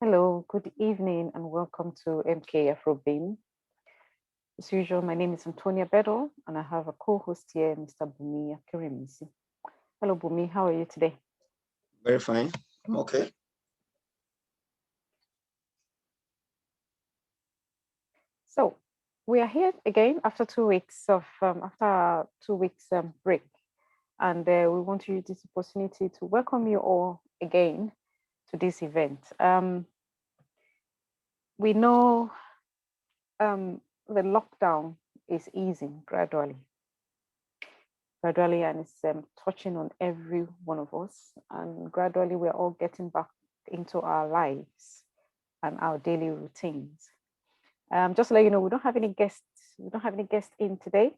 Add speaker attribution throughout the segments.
Speaker 1: Hello, good evening, and welcome to MK Afrobeam. As usual, my name is Antonia Bedell, and I have a co-host here, Mr. Bumi Akirimisi. Hello, Bumi, how are you today?
Speaker 2: Very fine. I'm okay.
Speaker 1: So we are here again after 2 weeks of break, and we want to use this opportunity to welcome you all again to this event. We know the lockdown is easing gradually, and it's touching on every one of us. And gradually, we're all getting back into our lives and our daily routines. Just to let you know, we don't have any guests. We don't have any guests in today.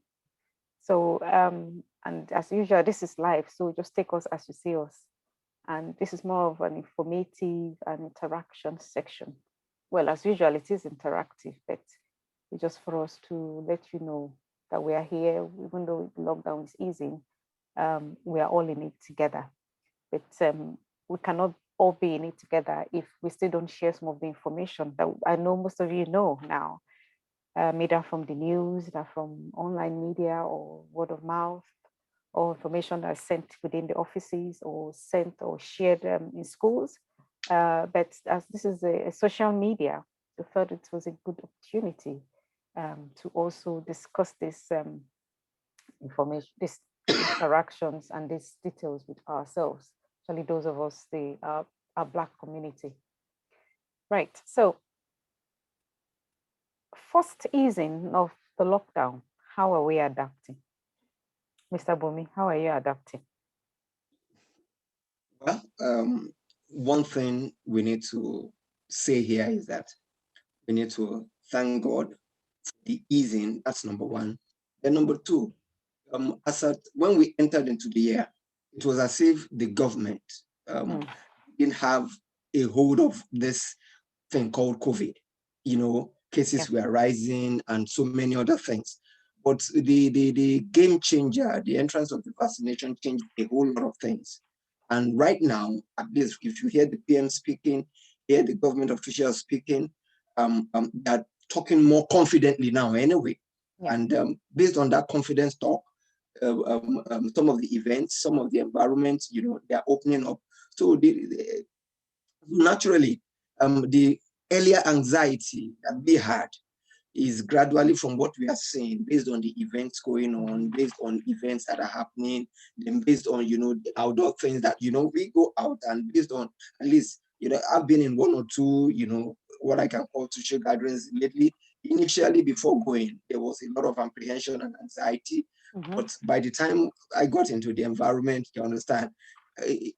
Speaker 1: So, and as usual, this is live. So just take us as you see us. And this is more of an informative and interaction section. Well, as usual, it is interactive, but it's just for us to let you know that we are here, even though the lockdown is easing, we are all in it together. But we cannot all be in it together if we still don't share some of the information that I know most of you know now, either from the news, either from online media or word of mouth, or information that is sent within the offices or sent or shared in schools. But as this is a social media, we thought it was a good opportunity to also discuss this information, these interactions and these details with ourselves, especially those of us, our Black community. Right. So, first easing of the lockdown, how are we adapting? Mr. Bumi, how are you adapting?
Speaker 2: Well, one thing we need to say here is that we need to thank God for the easing. That's number one. Then number two, when we entered into the year, it was as if the government didn't have a hold of this thing called COVID. Cases were rising and so many other things. But the game changer, the entrance of the vaccination changed a whole lot of things. And right now, at least if you hear the PM speaking, hear the government officials speaking, they're talking more confidently now anyway. Yeah. And based on that confidence talk, some of the events, some of the environments, they're opening up. So naturally, the earlier anxiety that we had is gradually from what we are seeing based on the events going on, based on events that are happening, then based on, the outdoor things that, we go out and based on, at least, I've been in one or two, what I can call social gatherings lately. Initially, before going, there was a lot of apprehension and anxiety. Mm-hmm. But by the time I got into the environment, you understand, we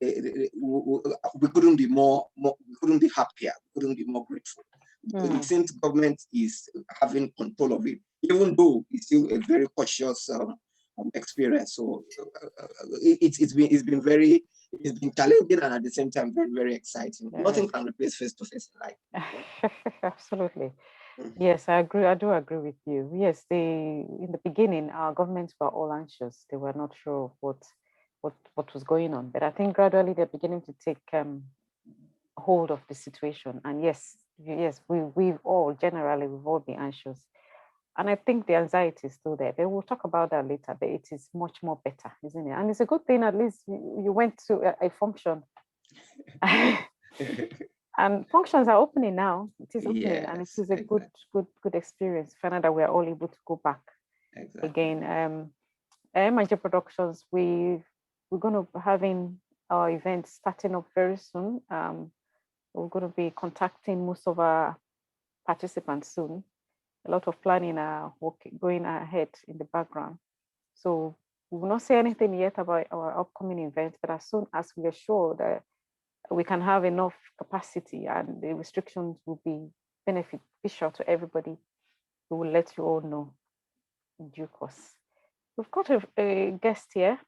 Speaker 2: couldn't be we couldn't be happier, we couldn't be more grateful. It seems government is having control of it, even though it's still a very cautious experience. So it's been challenging and at the same time very, very exciting. Yeah. Nothing can replace face-to-face life.
Speaker 1: Absolutely. Yes, I agree. I do agree with you. Yes, in the beginning, our governments were all anxious. They were not sure what was going on. But I think gradually they're beginning to take hold of the situation. And yes, we've all been anxious. And I think the anxiety is still there. But we'll talk about that later. But it is much more better, isn't it? And it's a good thing at least you went to a function. And functions are opening now. It is opening, yes, and it is a good experience. Find out that we are all able to go back again. MIG Productions, we're going to be having our event starting up very soon. We're going to be contacting most of our participants soon. A lot of planning are going ahead in the background. So we will not say anything yet about our upcoming event, but as soon as we are sure that we can have enough capacity and the restrictions will be beneficial to everybody, we will let you all know in due course. We've got a guest here,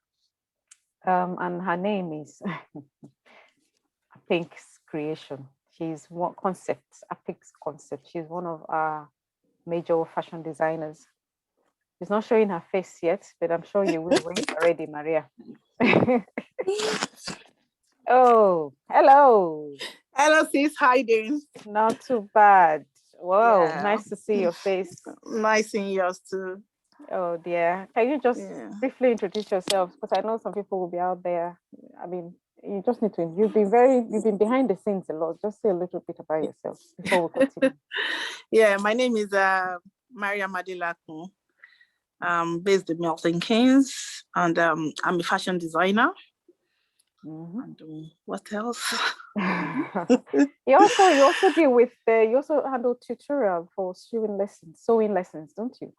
Speaker 1: and her name is Apinks Creation. She's Apinks Concept. She's one of our major fashion designers. She's not showing her face yet, but I'm sure you will when you're ready, Maria. Oh, hello.
Speaker 3: Hello, sis. How you doing?
Speaker 1: Not too bad. Wow,
Speaker 3: Yeah.
Speaker 1: nice to see your face.
Speaker 3: Nice seeing yours too.
Speaker 1: Oh dear. Can you just
Speaker 3: Yeah.
Speaker 1: briefly introduce yourself? Because I know some people will be out there. I mean, you just need to, you've been behind the scenes a lot. Just say a little bit about yourself before we continue.
Speaker 3: Yeah, my name is Maria Madilakun. I'm based in Milton Keynes, and I'm a fashion designer.
Speaker 1: Mhm.
Speaker 3: And what else?
Speaker 1: you also deal with you also handle tutorial for sewing sewing lessons, don't you?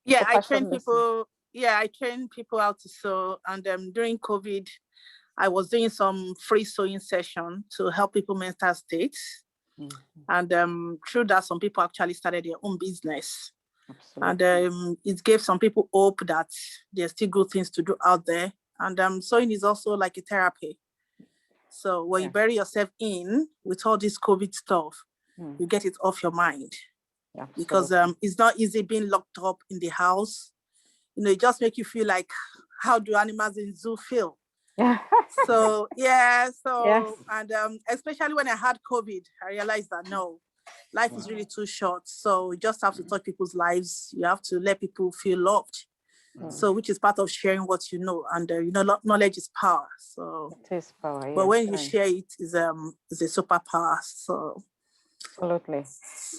Speaker 3: Yeah,
Speaker 1: For
Speaker 3: I train
Speaker 1: fashion lessons.
Speaker 3: people. Yeah, I train people how to sew, and during COVID, I was doing some free sewing session to help people mental states.
Speaker 1: Mhm.
Speaker 3: And through that, some people actually started their own business.
Speaker 1: Absolutely.
Speaker 3: And it gave some people hope that there's still good things to do out there. And sewing is also like a therapy. So when you bury yourself in with all this COVID stuff, you get it off your mind.
Speaker 1: Yeah,
Speaker 3: because it's not easy being locked up in the house. You know, it just makes you feel like, how do animals in zoo feel? So yes. And especially when I had COVID, I realized that no, life is really too short. So you just have to touch people's lives. You have to let people feel loved. So which is part of sharing what you know. And knowledge is power. So
Speaker 1: it is power,
Speaker 3: but when you share it, is a superpower. So
Speaker 1: absolutely.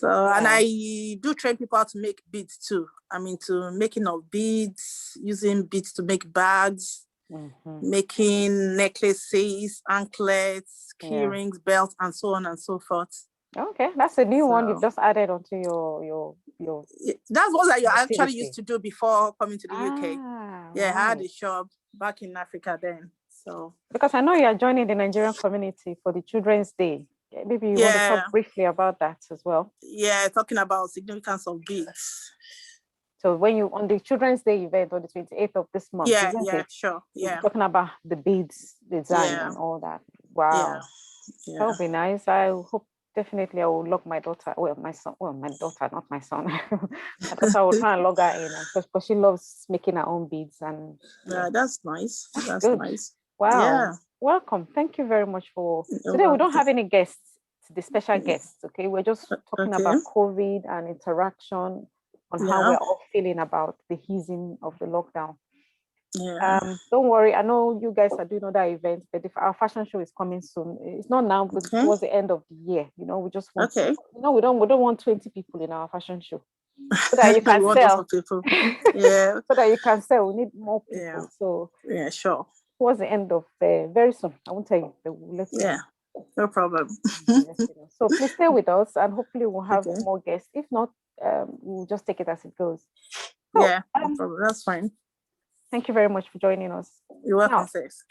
Speaker 3: and I do train people how to make beads too. I mean, to making of beads, using beads to make bags, making necklaces, anklets, key rings, belts, and so on and so forth.
Speaker 1: Okay, that's a new one you've just added onto your.
Speaker 3: That's what I actually used to do before coming to the UK. Yeah, I had a shop back in Africa then. So
Speaker 1: because I know you are joining the Nigerian community for the Children's Day. Maybe you want to talk briefly about that as well.
Speaker 3: Yeah, talking about significance of beads.
Speaker 1: So when you on the Children's Day event on the 28th of this month, isn't it?
Speaker 3: Sure. Yeah.
Speaker 1: You're talking about the beads design and all that. Wow.
Speaker 3: Yeah.
Speaker 1: That would be nice. I hope definitely I will log my daughter, my son, my daughter, not my son. My daughter, I will try and log her in because she loves making her own beads. And
Speaker 3: that's nice. That's
Speaker 1: good.
Speaker 3: Nice.
Speaker 1: Wow.
Speaker 3: Yeah.
Speaker 1: Welcome. Thank you very much for today. We don't have any guests, the special guests. Okay. We're just talking about COVID and interaction on how we're all feeling about the easing of the lockdown.
Speaker 3: Yeah.
Speaker 1: Don't worry. I know you guys are doing other events, but if our fashion show is coming soon, it's not now, but towards the end of the year. You know, we just want to, we don't want 20 people in our fashion show. So that you can sell.
Speaker 3: People. Yeah.
Speaker 1: So that you can sell. We need more people.
Speaker 3: Yeah.
Speaker 1: So
Speaker 3: yeah, sure.
Speaker 1: Towards the end of very soon. I won't tell you. We'll let you know.
Speaker 3: No problem.
Speaker 1: So please stay with us, and hopefully we'll have more guests. If not, we'll just take it as it goes.
Speaker 3: So, no problem. That's fine.
Speaker 1: Thank you very much for joining us.
Speaker 3: You're welcome, sis.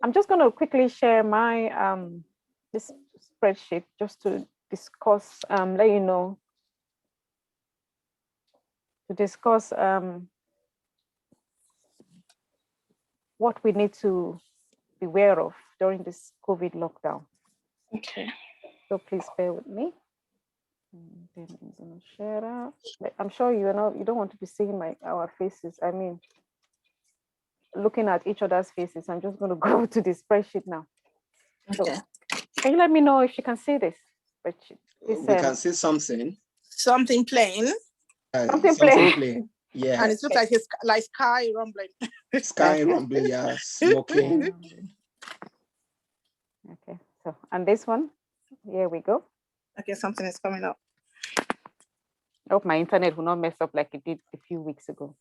Speaker 1: I'm just going to quickly share my this spreadsheet just to discuss, let you know, what we need to be aware of during this COVID lockdown.
Speaker 3: Okay.
Speaker 1: So please bear with me. And then I'm going to share that. I'm sure you don't want to be seeing our faces. I mean, looking at each other's faces. I'm just going to go to the spreadsheet now.
Speaker 3: Okay.
Speaker 1: So, can you let me know if you can see this spreadsheet?
Speaker 2: We can see something.
Speaker 3: Something plain.
Speaker 1: Something plain.
Speaker 2: Yeah.
Speaker 3: And it looks like sky rumbling.
Speaker 2: Sky rumbling, yeah, smoking.
Speaker 1: Okay. So, and this one, here we go.
Speaker 3: Okay, something is coming up.
Speaker 1: I hope my internet will not mess up like it did a few weeks ago.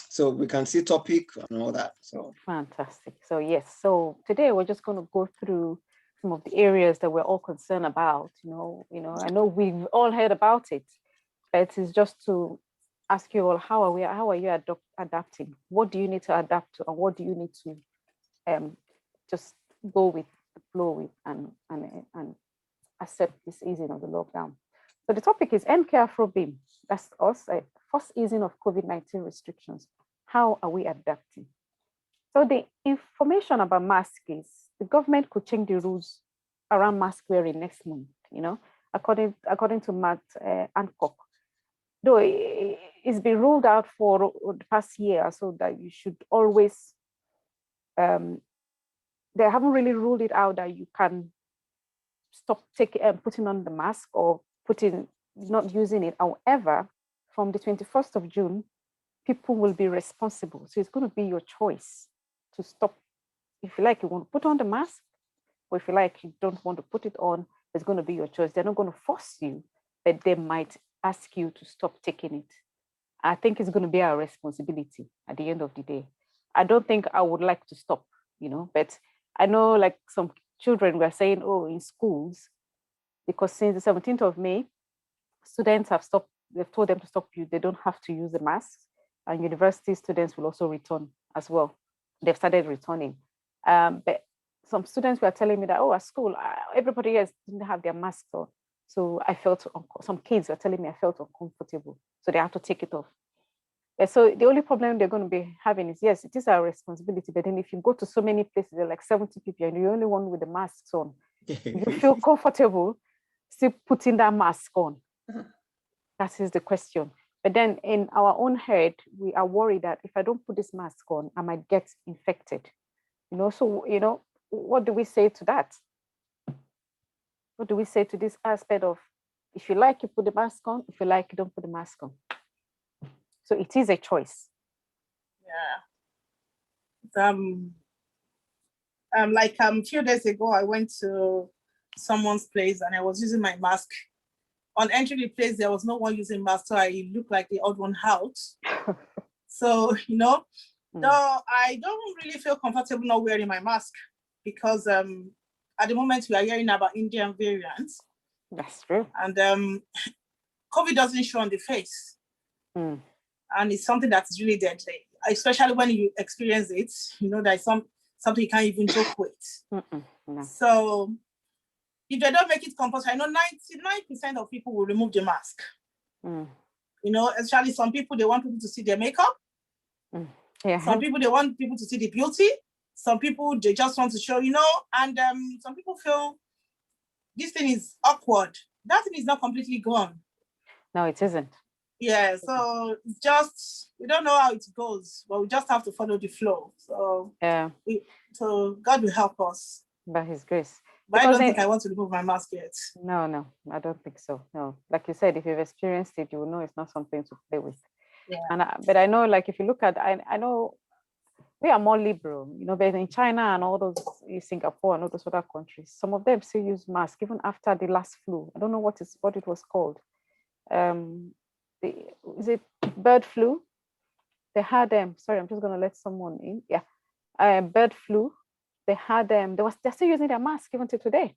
Speaker 2: So we can see topic and all that. So
Speaker 1: fantastic. So yes, so today we're just going to go through some of the areas that we're all concerned about. I know we've all heard about it, but it is just to ask you all, how are you adapting? What do you need to adapt to, and what do you need to just go with the flow with and accept this easing of the lockdown? So the topic is MK Afrobeam. That's us, first easing of COVID-19 restrictions. How are we adapting? So the information about masks is the government could change the rules around mask wearing next month, according to Matt Hancock. Though it's been ruled out for the past year, so that you should always they haven't really ruled it out that you can stop putting on the mask or not using it. However, from the 21st of June, people will be responsible. So it's going to be your choice to stop. If you like, you want to put on the mask, or if you like, you don't want to put it on, it's going to be your choice. They're not going to force you, but they might ask you to stop taking it. I think it's going to be our responsibility at the end of the day. I don't think I would like to stop, but I know like some children were saying, oh, in schools, because since the 17th of May, students have stopped, they've told them to stop you. They don't have to use the masks, and university students will also return as well. They've started returning. But some students were telling me that, oh, at school, everybody else didn't have their masks on. So I felt, some kids were telling me I felt uncomfortable. So they have to take it off. So the only problem they're going to be having is, yes, it is our responsibility. But then if you go to so many places, there are like 70 people and you're the only one with the masks on, you feel comfortable still putting that mask on? That is the question. But then in our own head, we are worried that if I don't put this mask on, I might get infected. So, what do we say to that? What do we say to this aspect of, if you like, you put the mask on, if you like, you don't put the mask on? So it is a choice.
Speaker 3: Yeah. Like a few days ago, I went to someone's place and I was using my mask. On entering the place, there was no one using mask, so I looked like the odd one out. So, though I don't really feel comfortable not wearing my mask because at the moment we are hearing about Indian variants.
Speaker 1: That's true.
Speaker 3: And COVID doesn't show on the face. And it's something that's really deadly, especially when you experience it. There's something you can't even joke with.
Speaker 1: No.
Speaker 3: So if they don't make it compulsory, I know 99% of people will remove the mask. Especially some people, they want people to see their makeup.
Speaker 1: Yeah.
Speaker 3: Some people, they want people to see the beauty. Some people, they just want to show, and some people feel this thing is awkward. That thing is not completely gone.
Speaker 1: No, it isn't.
Speaker 3: Yeah, so it's just, we don't know how it goes, but we just have to follow the flow. So
Speaker 1: yeah,
Speaker 3: so God will help us.
Speaker 1: By His grace.
Speaker 3: But I don't think I want to remove my mask yet.
Speaker 1: No, I don't think so. No, like you said, if you've experienced it, you will know it's not something to play with. Yeah. But I know, like if you look at, I know we are more liberal, but in China and all those, Singapore and all those other countries, some of them still use masks even after the last flu. I don't know what it was called. Is it bird flu? They had sorry, I'm just gonna let someone in. Yeah, bird flu. They had they're still using their mask even to today.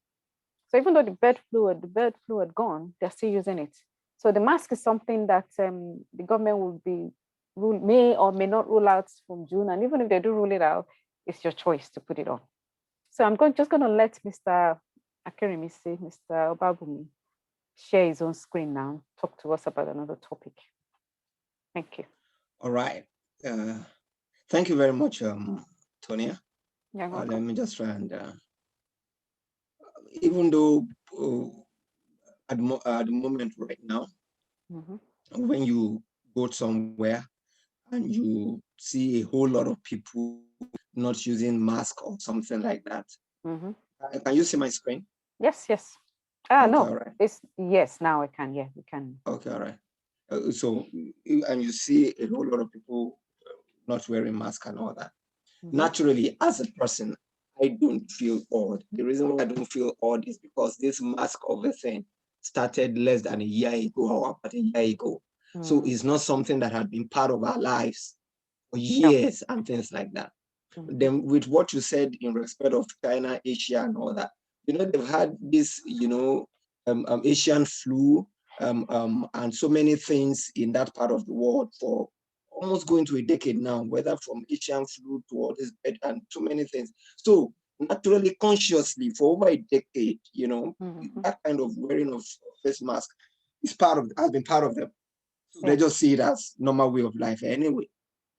Speaker 1: So even though the bird flu had gone, they're still using it. So the mask is something that the government may or may not rule out from June. And even if they do rule it out, it's your choice to put it on. So I'm just going to let Mr. Akerimisi, Mr. Obabumi, share his own screen now, talk to us about another topic. Thank you.
Speaker 2: All right. Thank you very much, Tonia. Let me just try and, even though at the moment right now, when you go somewhere and you see a whole lot of people not using mask or something like that. Can you see my screen?
Speaker 1: Yes.
Speaker 2: Okay,
Speaker 1: no,
Speaker 2: right.
Speaker 1: Yes, now I can. Yeah, we can.
Speaker 2: Okay, all right. So, and you see a whole lot of people not wearing masks and all that. Naturally, as a person, I don't feel odd. The reason why I don't feel odd is because this mask of a thing started less than a year ago or about a year ago. So it's not something that had been part of our lives for years and things like that. Then with what you said in respect of China, Asia and all that, they've had this, Asian flu and so many things in that part of the world for almost going to a decade now, whether from Asian flu to all this and so many things. So naturally, consciously, for over a decade, that kind of wearing of face mask has been part of them. So they just see it as normal way of life anyway.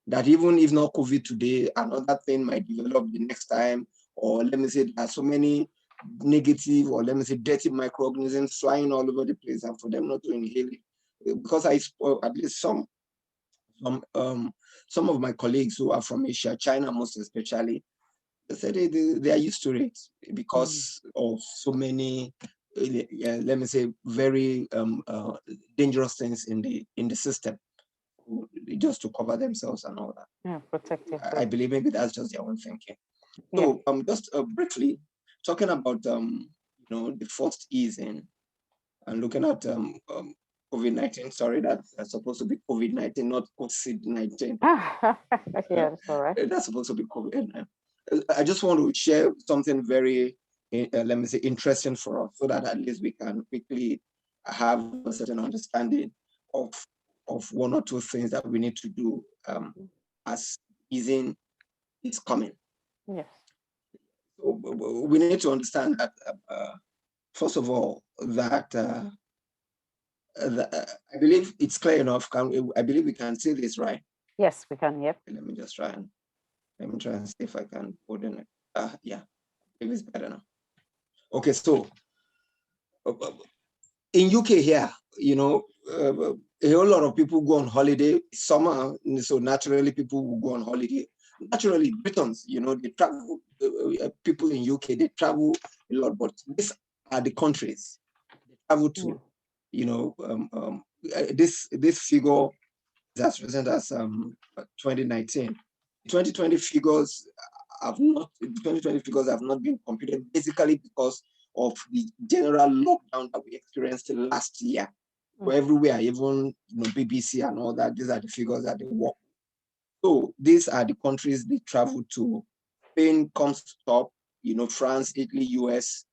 Speaker 2: That even if not COVID today, another thing might develop the next time, or let me say there are so many negative or let me say dirty microorganisms flying all over the place, and for them not to inhale it. Because at least some of my colleagues who are from Asia, China most especially, said they are used to it because of so many, let me say, very dangerous things in the system, just to cover themselves and all that.
Speaker 1: Yeah, protective.
Speaker 2: I believe maybe that's just their own thinking. So just briefly talking about the first easing and looking at COVID-19. Sorry, that's supposed to be COVID-19, not COVID-19.
Speaker 1: Yeah, that's all right.
Speaker 2: That's supposed to be COVID. I just want to share something very, let me say, interesting for us, so that at least we can quickly have a certain understanding of one or two things that we need to do as easing is coming.
Speaker 1: Yes.
Speaker 2: So we need to understand that, first of all, that I believe it's clear enough. I believe we can say this, right?
Speaker 1: Yes, we can. Yep.
Speaker 2: Let me just try and see if I can put in it. Yeah, maybe it's better now. Okay, so in UK here, a whole lot of people go on holiday summer, so naturally people will go on holiday. Naturally, Britons, they travel. People in UK, they travel a lot, but these are the countries they travel to. This figure is as recent as 2019. 2020 figures have not been computed, basically because of the general lockdown that we experienced last year. So everywhere, even BBC and all that, these are the figures that they work. So these are the countries they travel to. Spain comes top, France, Italy, US,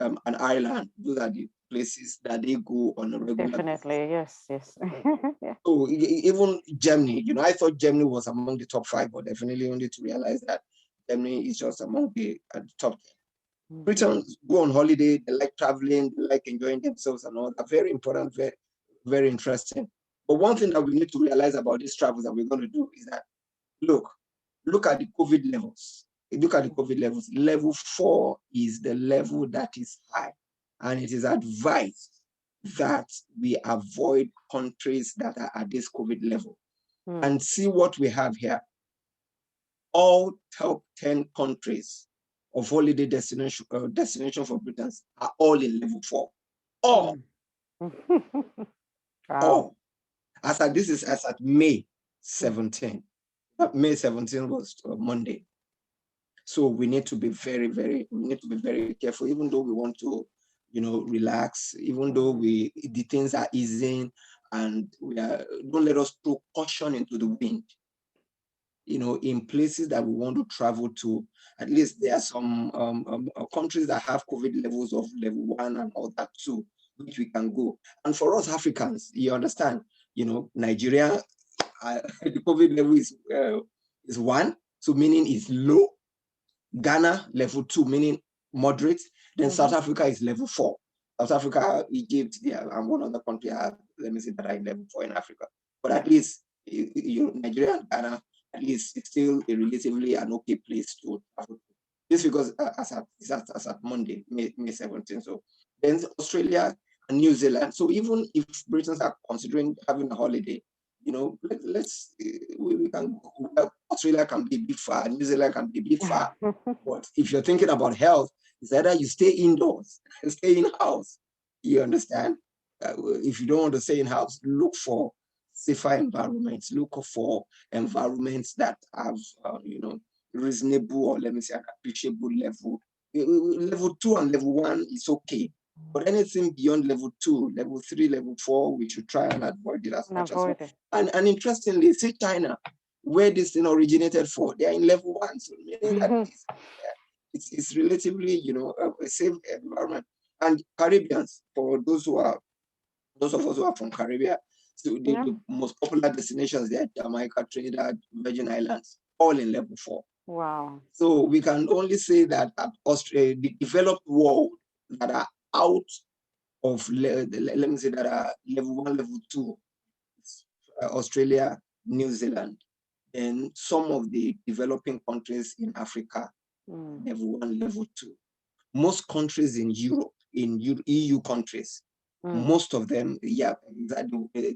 Speaker 2: and Ireland. Those are the places that they go on a regular
Speaker 1: Definitely,
Speaker 2: basis.
Speaker 1: yes.
Speaker 2: Yeah. So even Germany, I thought Germany was among the top 5, but definitely only to realize that Germany is just among the top 10. Britons go on holiday, they like traveling, they like enjoying themselves and all that. Very important, very, very interesting. But one thing that we need to realize about these travels that we're going to do is that, look at the COVID levels. Look at the COVID levels. Level 4 is the level that is high. And it is advised that we avoid countries that are at this COVID level. And see what we have here. All top 10 countries of holiday destination for Britons are all in level 4. All.
Speaker 1: Wow.
Speaker 2: All. As at May 17. May 17 was Monday. So we need to be very careful, even though we want to, relax, even though the things are easing, and don't let us throw caution into the wind. In places that we want to travel to, at least there are some countries that have COVID levels of level 1 and all that too, which we can go. And for us Africans, you understand, Nigeria, the COVID level is 1, so meaning it's low. Ghana, level 2, meaning moderate. Then South Africa is level 4. South Africa, Egypt, and one other country, let me say that I'm level 4 in Africa. But at least, Nigeria and Ghana, at least it's still a relatively an okay place to travel to. This because as at Monday, May 17. So then Australia and New Zealand. So even if Britons are considering having a holiday, we can, Australia can be a bit far, New Zealand can be a bit far. But if you're thinking about health, it's either you stay indoors and stay in house. You understand? If you don't want to stay in house, look for safer environments. Look for environments that have, reasonable, or let me say, an appreciable level. Level 2 and level 1 is okay. But anything beyond level 2, level 3, level 4, we should try and avoid it as much as possible. And interestingly, see China, where this thing originated for, they are in level 1. So meaning that it's relatively, a safe environment. And Caribbeans, for those of us who are from Caribbean, so the most popular destinations there, Jamaica, Trinidad, Virgin Islands, all in level 4.
Speaker 1: Wow.
Speaker 2: So we can only say that Australia, the developed world that are out of, let me say that are level 1, level 2, Australia, New Zealand, and some of the developing countries in Africa, level 1, level 2. Most countries in Europe, in EU countries, most of them,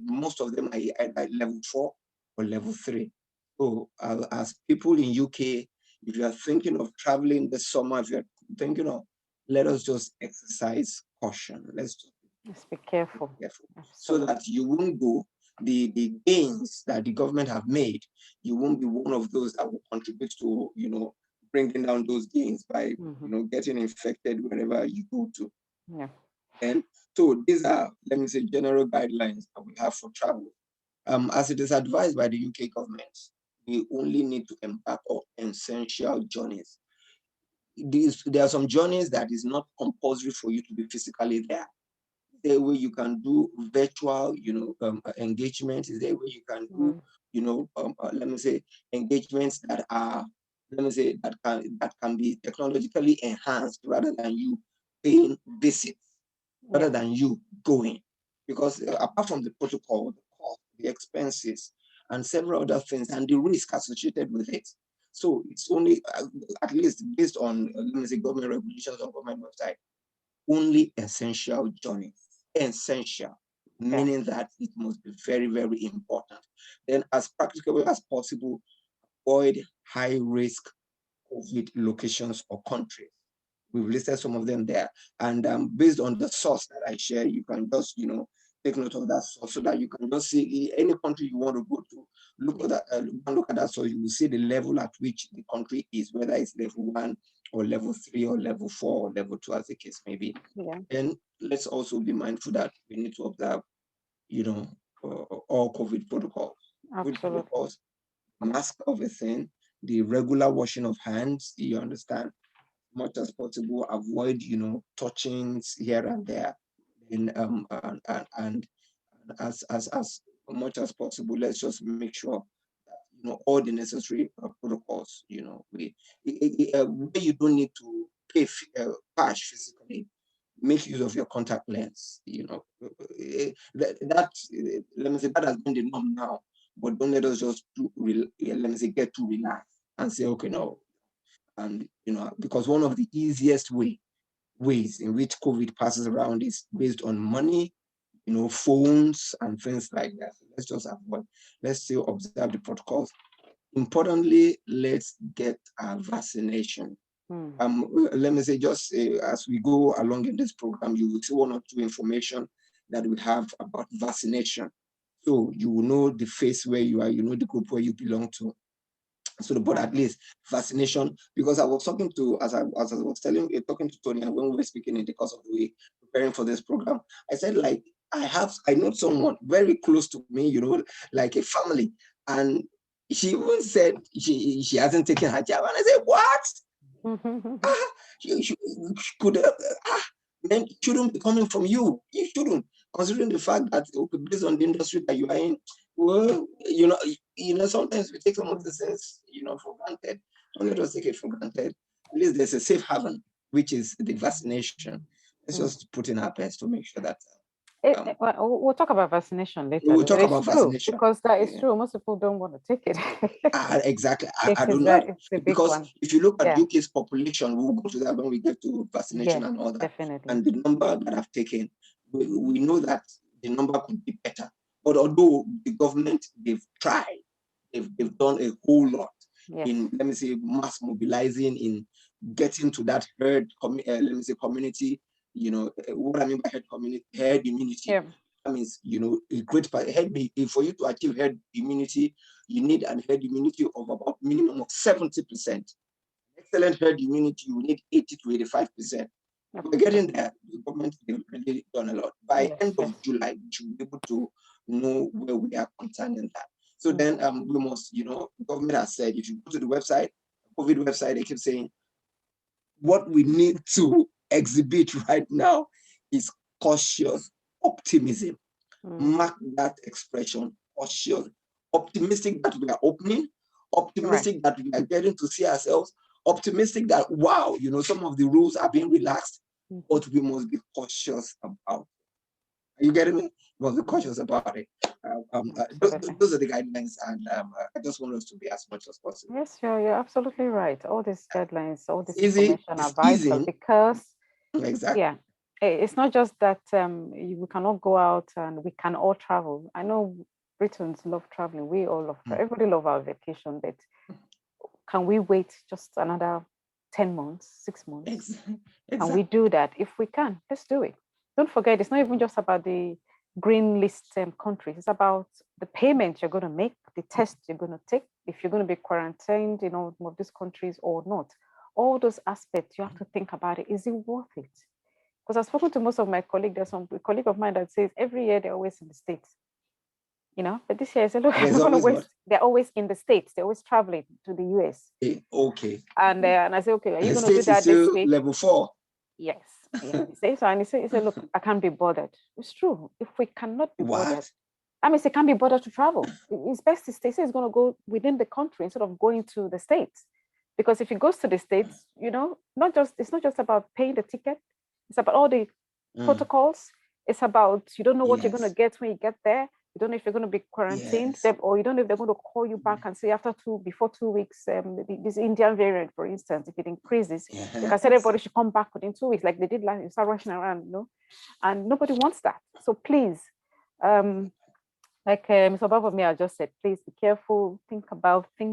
Speaker 2: most of them are either level 4 or level 3. So as people in UK, If you are thinking of traveling this summer, if you're thinking of, let us just exercise caution. Let's
Speaker 1: be careful.
Speaker 2: So that you won't go, the gains that the government have made, you won't be one of those that will contribute to, bringing down those gains by, getting infected wherever you go to.
Speaker 1: Yeah.
Speaker 2: And so these are, let me say, general guidelines that we have for travel. As it is advised by the UK government, we only need to embark on essential journeys. There are some journeys that is not compulsory for you to be physically there. There way you can do virtual, engagement. Is there way you can do, let me say, engagements that are, let me say, that can be technologically enhanced rather than you paying visits, rather than you going, because apart from the protocol, the cost, the expenses, and several other things, and the risk associated with it. So it's only, at least based on, let me say, government regulations or government website, only essential journeys. Essential, meaning that it must be very, very important. Then, as practicable as possible, avoid high risk COVID locations or countries. We've listed some of them there. And based on the source that I share, you can just, take note of that source so that you can just see any country you want to go to, look at that, so you will see the level at which the country is, whether it's level 1 or level 3 or level 4 or level 2, as the case may be. And let's also be mindful that we need to observe, all COVID protocols.
Speaker 1: Absolutely.
Speaker 2: COVID protocols, mask of a thing, the regular washing of hands, you understand, much as possible, avoid, touchings here and there, and as much as possible, let's just make sure that, all the necessary protocols, where you don't need to pay cash physically, make use of your contact lens. That let me say, that has been the norm now, but don't let us just let me say, get too relaxed and say, okay, no. And because one of the easiest ways in which COVID passes around is based on money, phones and things like that. Let's just avoid. Let's still observe the protocols. Importantly, let's get a vaccination. Let me say, just as we go along in this program, you will see one or two information that we have about vaccination. So you will know the phase where you are, the group where you belong to. So, but at least vaccination, because I was talking to, as I was talking to Tony, and when we were speaking in the course of the week, preparing for this program, I said, like, I know someone very close to me, like a family, and she even said she hasn't taken her jab, and I said, what? She could then shouldn't be coming from you. You shouldn't, considering the fact that, okay, based on the industry that you are in, well, sometimes we take some of the things, for granted. Don't let us take it for granted. At least there's a safe haven, which is the vaccination. Let's just put in our best to make sure that.
Speaker 1: We'll talk about vaccination later.
Speaker 2: We'll talk about vaccination
Speaker 1: because that is true. Most people don't want to take it.
Speaker 2: Exactly. I don't know, because if you look at UK's population, we'll go to that when we get to vaccination and all that.
Speaker 1: Definitely.
Speaker 2: And the number that I've taken, we know that the number could be better. But although the government, they've tried, they've done a whole lot in, let me say, mass mobilizing, in getting to that herd, let me say, community. What I mean by herd immunity. That means, a great part. For you to achieve herd immunity, you need an herd immunity of about minimum of 70%. Excellent herd immunity, you need 80 to 85%. We're getting there. The government has really done a lot. By end of July, we should be able to know where we are concerning that. So then we must, the government has said, if you go to the website, COVID website, they keep saying, what we need to exhibit right now is cautious optimism. Mark that expression, cautious. Optimistic that we are opening, optimistic that we are getting to see ourselves, optimistic that, wow, some of the rules are being relaxed, but we must be cautious about it. Are you getting me? We must be cautious about it. Those are the guidelines, and I just want us to be as much as possible.
Speaker 1: Yes, you're absolutely right. All these guidelines, all this information are vital because, it's not just that we cannot go out and we can all travel. I know Britons love traveling. We all love everybody love our vacation, but can we wait just another 10 months, 6 months?
Speaker 2: Exactly.
Speaker 1: And we do that. If we can, let's do it. Don't forget, it's not even just about the green list countries. It's about the payment you're going to make, the test you're going to take, if you're going to be quarantined in all of these countries or not. All those aspects, you have to think about it. Is it worth it? Because I've spoken to most of my colleagues. There's some colleague of mine that says every year they're always in the States. But this year I said, look, I'm not going to waste. They're always in the States. They're always traveling to the US.
Speaker 2: Okay.
Speaker 1: And I say, okay, are you going to do
Speaker 2: States
Speaker 1: that this week?
Speaker 2: Level 4.
Speaker 1: Yes. Yeah. He said, look, I can't be bothered. It's true. If we cannot be bothered, I mean, they can't be bothered to travel. It's best to stay. Say it's going to go within the country instead of going to the States. Because if he goes to the States, it's not just about paying the ticket. It's about all the protocols. It's about, you don't know what you're going to get when you get there. You don't know if you're going to be quarantined, or you don't know if they're going to call you back and say before 2 weeks, this Indian variant, for instance, if it increases, they can say everybody should come back within 2 weeks, like they did last year, start rushing around, and nobody wants that. So please, like Mr. Babamia just said, please be careful, think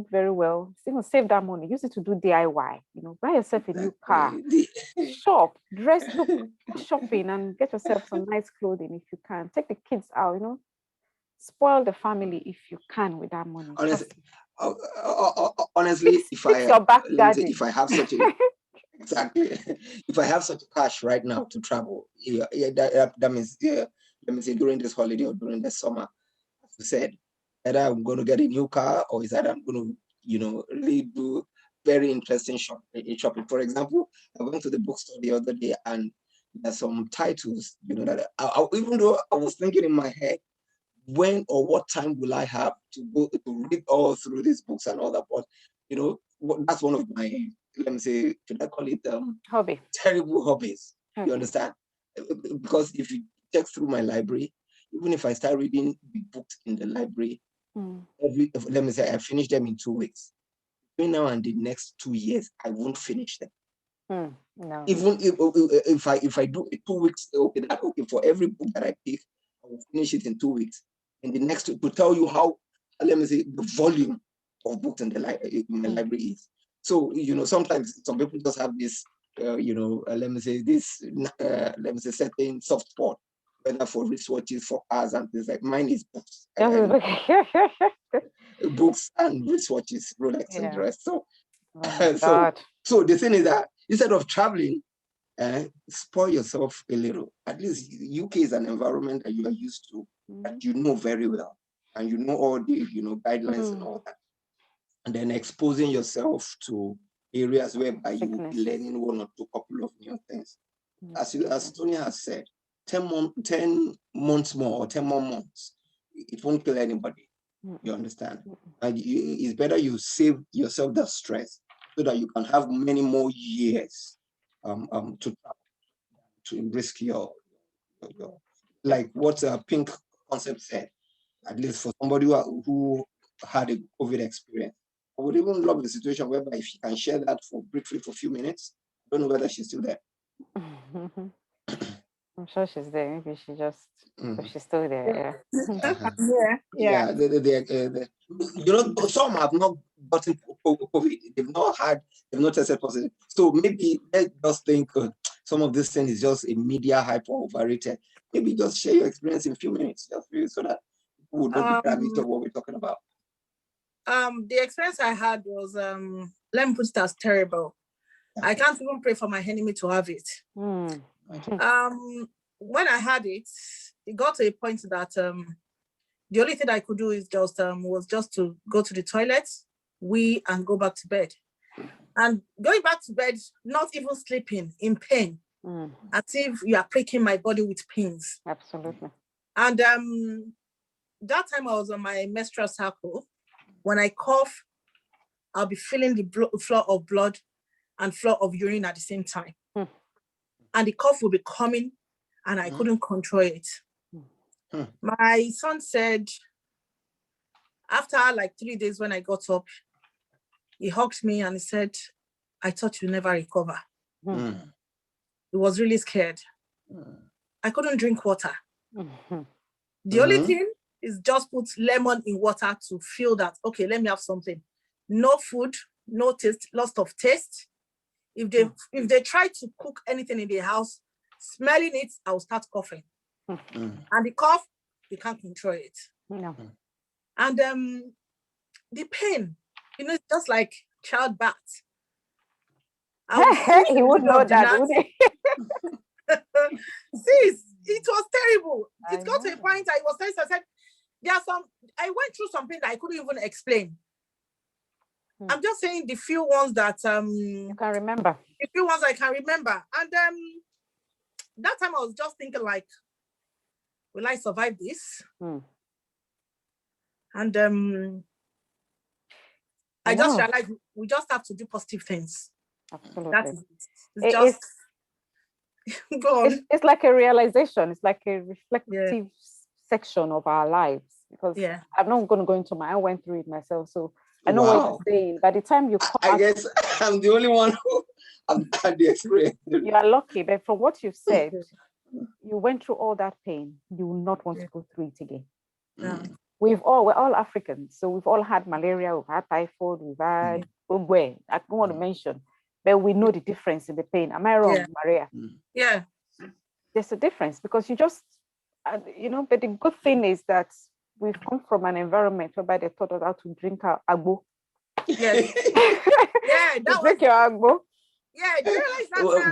Speaker 1: very well. Even save that money, use it to do DIY, buy yourself a new car, shop, dress, look, shopping, and get yourself some nice clothing if you can. Take the kids out, spoil the family if you can with that money.
Speaker 2: Honestly, if I have such a exactly, if I have such cash right now to travel, that means let me say during this holiday or during the summer, as you said, either I'm going to get a new car or is that I'm going to really do very interesting shopping. For example, I went to the bookstore the other day and there's some titles that even though I was thinking in my head, when or what time will I have to go to read all through these books and all that? But that's one of my, let me say, should I call it
Speaker 1: hobby? Terrible
Speaker 2: hobbies. Okay. You understand? Because if you check through my library, even if I start reading the books in the library, let me say I finish them in 2 weeks. Between now and the next 2 years, I won't finish them.
Speaker 1: No.
Speaker 2: Even if I do 2 weeks, okay, for every book that I pick, I will finish it in 2 weeks. And the next to tell you how, let me say, the volume of books in the library is. So, sometimes some people just have this, let me say, certain soft spot, whether for wristwatches, for cars and things like mine is books. Books and wristwatches, Rolex and the rest. So, so the thing is that instead of traveling, spoil yourself a little. At least UK is an environment that you are used to, that you know very well, and all the guidelines and all that. And then exposing yourself to areas whereby you will be learning one or two couple of new things. As Tonya has said, 10 months more or 10 more months, it won't kill anybody. You understand? And it's better you save yourself that stress so that you can have many more years to risk your like what Pink Concept said. At least for somebody who had a COVID experience, I would even love the situation whereby if you can share that briefly for a few minutes. I don't know whether she's still there.
Speaker 1: I'm sure she's there. Maybe she just, if she's still there.
Speaker 3: Yeah.
Speaker 2: Some have not gotten COVID. They've not tested positive. So maybe let's just think some of this thing is just a media hype or overrated. Maybe just share your experience in a few minutes, just so that people would know the gravity of what we're talking about.
Speaker 3: The experience I had was, let me put it as terrible. I can't even pray for my enemy to have it. When I had it, it got to a point that the only thing I could do is was just to go to the toilet, wee, and go back to bed. And going back to bed, not even sleeping, in pain, as if you are pricking my body with pins.
Speaker 1: Absolutely.
Speaker 3: And that time I was on my menstrual cycle. When I cough, I'll be feeling the flow of blood and flow of urine at the same time. And the cough will be coming and I couldn't control it. My son said, after like 3 days when I got up, he hugged me and he said, I thought you'd never recover. He was really scared. I couldn't drink water. The only thing is just put lemon in water to feel that, okay, let me have something. No food, no taste, loss of taste. If they try to cook anything in the house, smelling it, I will start coughing. And the cough, you can't control it.
Speaker 1: No.
Speaker 3: And the pain, it's just like childbirth.
Speaker 1: He would know that, would he?
Speaker 3: Sis, it was terrible. It got to a point I was saying, I said, I went through something that I couldn't even explain. I'm just saying the few ones that
Speaker 1: you can remember.
Speaker 3: The few ones I can remember. And that time I was just thinking like, will I survive this? And I just realized we just have to do positive things.
Speaker 1: Absolutely.
Speaker 3: It's just go on.
Speaker 1: It's like a realization. It's like a reflective section of our lives. Because I'm not going to go into I went through it myself, so I know what you're saying. By the time you come
Speaker 2: I guess I'm the only one who had the experience.
Speaker 1: You are lucky, but from what you've said, you went through all that pain. You will not want to go through it again. We're all Africans, so we've all had malaria, we've had typhoid, we've had I don't want to mention, but we know the difference in the pain. Am I wrong, Maria?
Speaker 3: Yeah.
Speaker 1: There's a difference because you just, but the good thing is that we've come from an environment whereby they taught us how to drink our agbo.
Speaker 3: Yes.
Speaker 1: Drink your agbo.
Speaker 3: Yeah, do you realize that?